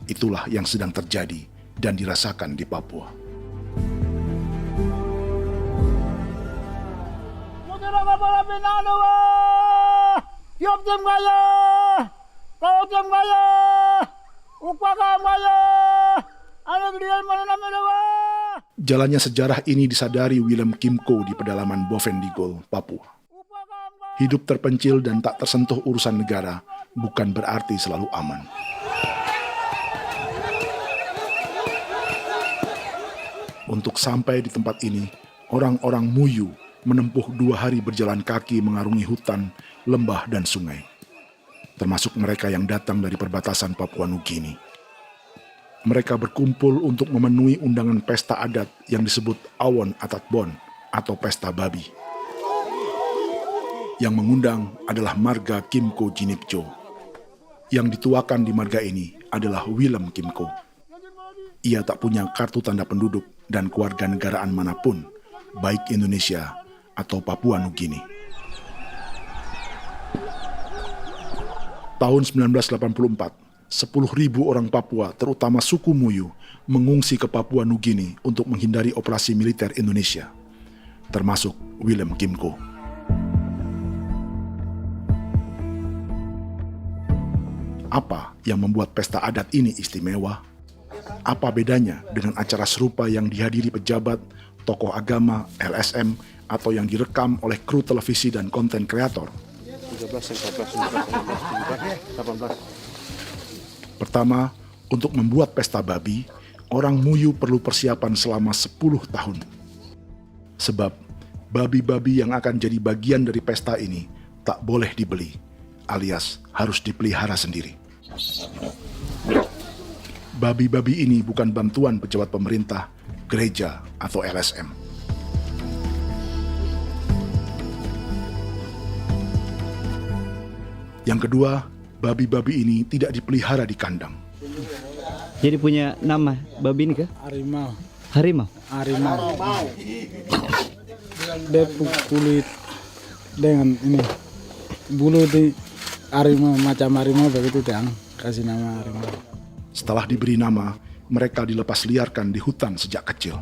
itulah yang sedang terjadi dan dirasakan di Papua. Kawatang Maya, Upaka Maya, anak dia mana namanya? Jalannya sejarah ini disadari Willem Kimco di pedalaman Bovendigol, Papua. Hidup terpencil dan tak tersentuh urusan negara bukan berarti selalu aman. Untuk sampai di tempat ini, orang-orang Muyu menempuh 2 hari berjalan kaki mengarungi hutan, lembah, dan sungai. Termasuk mereka yang datang dari perbatasan Papua Nugini. Mereka berkumpul untuk memenuhi undangan pesta adat yang disebut Awon Atatbon atau Pesta Babi. Yang mengundang adalah marga Kimco Jinipjo. Yang dituakan di marga ini adalah Willem Kimco. Ia tak punya kartu tanda penduduk dan kewarganegaraan manapun, baik Indonesia atau Papua Nugini. Tahun 1984, 10.000 orang Papua, terutama suku Muyu, mengungsi ke Papua Nugini untuk menghindari operasi militer Indonesia, termasuk Willem Kimco. Apa yang membuat pesta adat ini istimewa? Apa bedanya dengan acara serupa yang dihadiri pejabat, tokoh agama, LSM, atau yang direkam oleh kru televisi dan konten kreator? 18. Pertama, untuk membuat pesta babi, orang Muyu perlu persiapan selama 10 tahun. Sebab, babi-babi yang akan jadi bagian dari pesta ini tak boleh dibeli, alias harus dipelihara sendiri. Babi-babi ini bukan bantuan pejabat pemerintah, gereja, atau LSM. Yang kedua, babi-babi ini tidak dipelihara di kandang. Jadi punya nama babi ini kah? Harimau. Harimau? Harimau. Dia kulit dengan ini. Bulu di harimau, macam harimau begitu yang kasih nama harimau. Setelah diberi nama, mereka dilepas liarkan di hutan sejak kecil.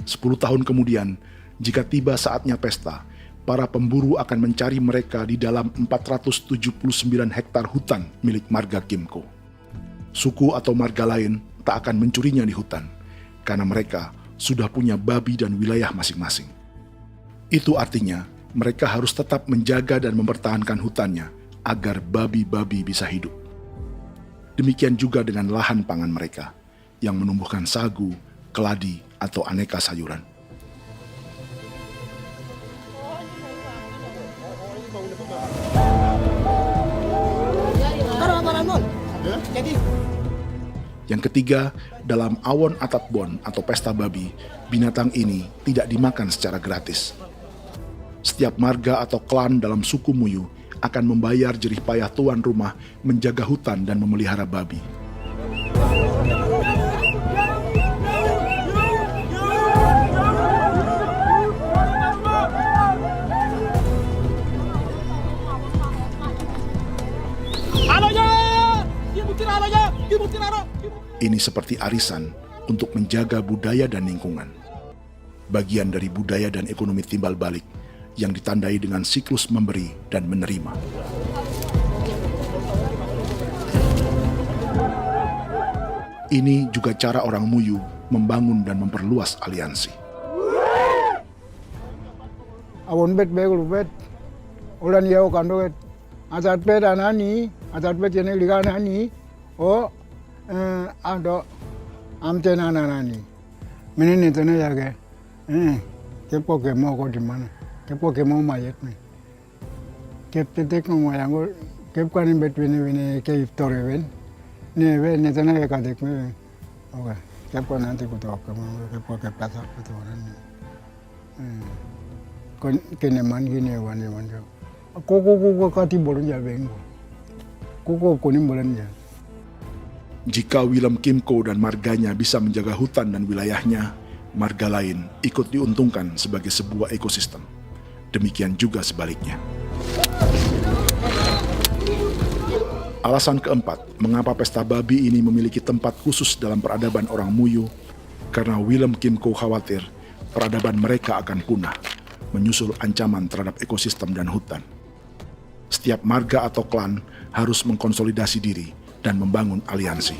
10 tahun kemudian, jika tiba saatnya pesta, para pemburu akan mencari mereka di dalam 479 hektar hutan milik marga Kimco. Suku atau marga lain tak akan mencurinya di hutan, karena mereka sudah punya babi dan wilayah masing-masing. Itu artinya, mereka harus tetap menjaga dan mempertahankan hutannya, agar babi-babi bisa hidup. Demikian juga dengan lahan pangan mereka, yang menumbuhkan sagu, keladi, atau aneka sayuran. Yang ketiga, dalam Awon Atatbon atau pesta babi, binatang ini tidak dimakan secara gratis. Setiap marga atau klan dalam suku Muyu akan membayar jerih payah tuan rumah menjaga hutan dan memelihara babi. Ini seperti arisan untuk menjaga budaya dan lingkungan. Bagian dari budaya dan ekonomi timbal balik yang ditandai dengan siklus memberi dan menerima. Ini juga cara orang Muyu membangun dan memperluas aliansi. Awon bet begul bet, ulan yau kando bet, asat bet anani, asat bet yang liga anani, ado amten anani, menini tena jaga, kepo kemo kau di mana? Kepo kemo mayat nih. Kep tetek no mayango, kep kanin between ke iftore wen. Ne tena ya kadek me. Oke, kepo nanti kutu kamu kepo kepasa kutu orang. Kon kene man gini wan. Koko kati bolon ya bengo. Koko kuning bolon ya. Jika Willem Kimco dan marganya bisa menjaga hutan dan wilayahnya, marga lain ikut diuntungkan sebagai sebuah ekosistem. Demikian juga sebaliknya. Alasan keempat, mengapa pesta babi ini memiliki tempat khusus dalam peradaban orang Muyu, karena Willem Kimco khawatir peradaban mereka akan punah, menyusul ancaman terhadap ekosistem dan hutan. Setiap marga atau klan harus mengkonsolidasi diri dan membangun aliansi.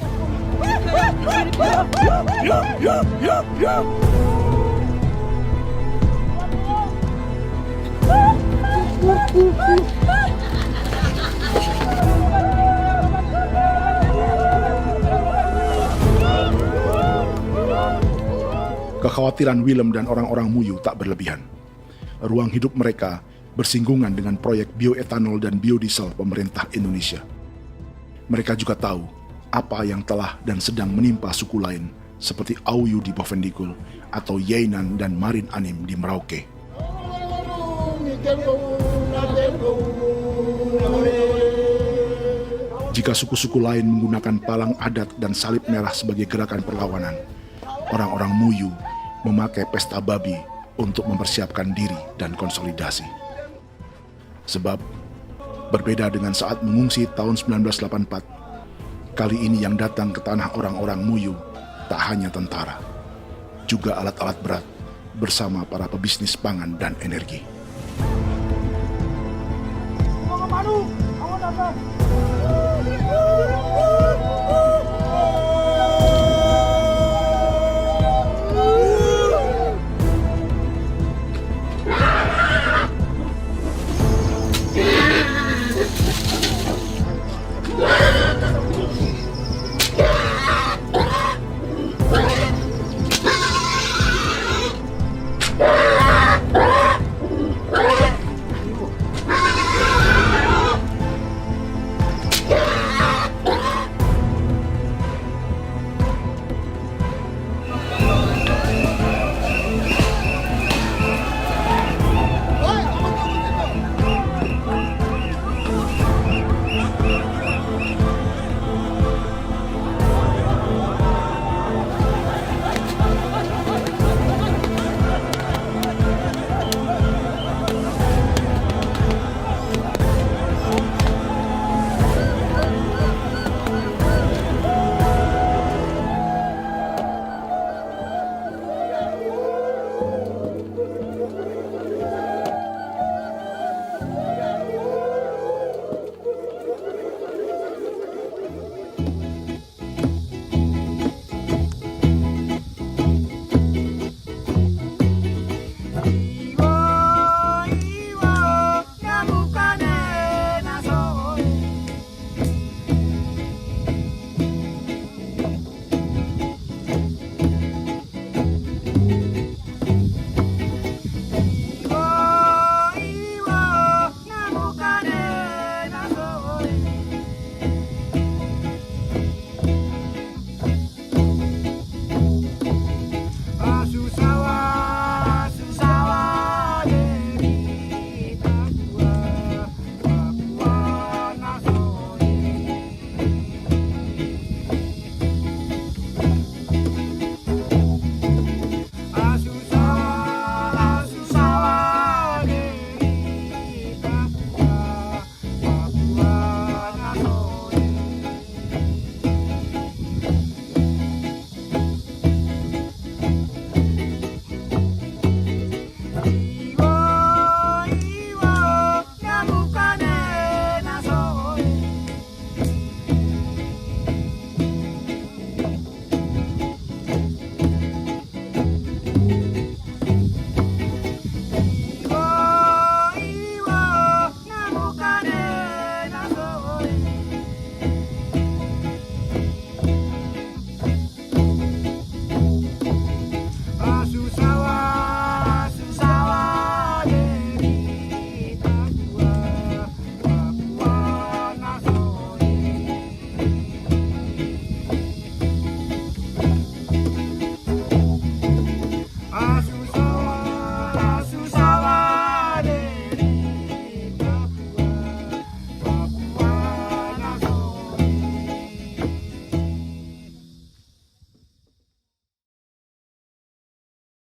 Kekhawatiran Willem dan orang-orang Muyu tak berlebihan. Ruang hidup mereka bersinggungan dengan proyek bioetanol dan biodiesel pemerintah Indonesia. Mereka juga tahu apa yang telah dan sedang menimpa suku lain seperti Auyu di Bovendikul atau Yainan dan Marin Anim di Merauke. Jika suku-suku lain menggunakan palang adat dan salib merah sebagai gerakan perlawanan, orang-orang Muyu memakai pesta babi untuk mempersiapkan diri dan konsolidasi. Sebab, berbeda dengan saat mengungsi tahun 1984, kali ini yang datang ke tanah orang-orang Muyu tak hanya tentara, juga alat-alat berat bersama para pebisnis pangan dan energi. Manu, awan datang.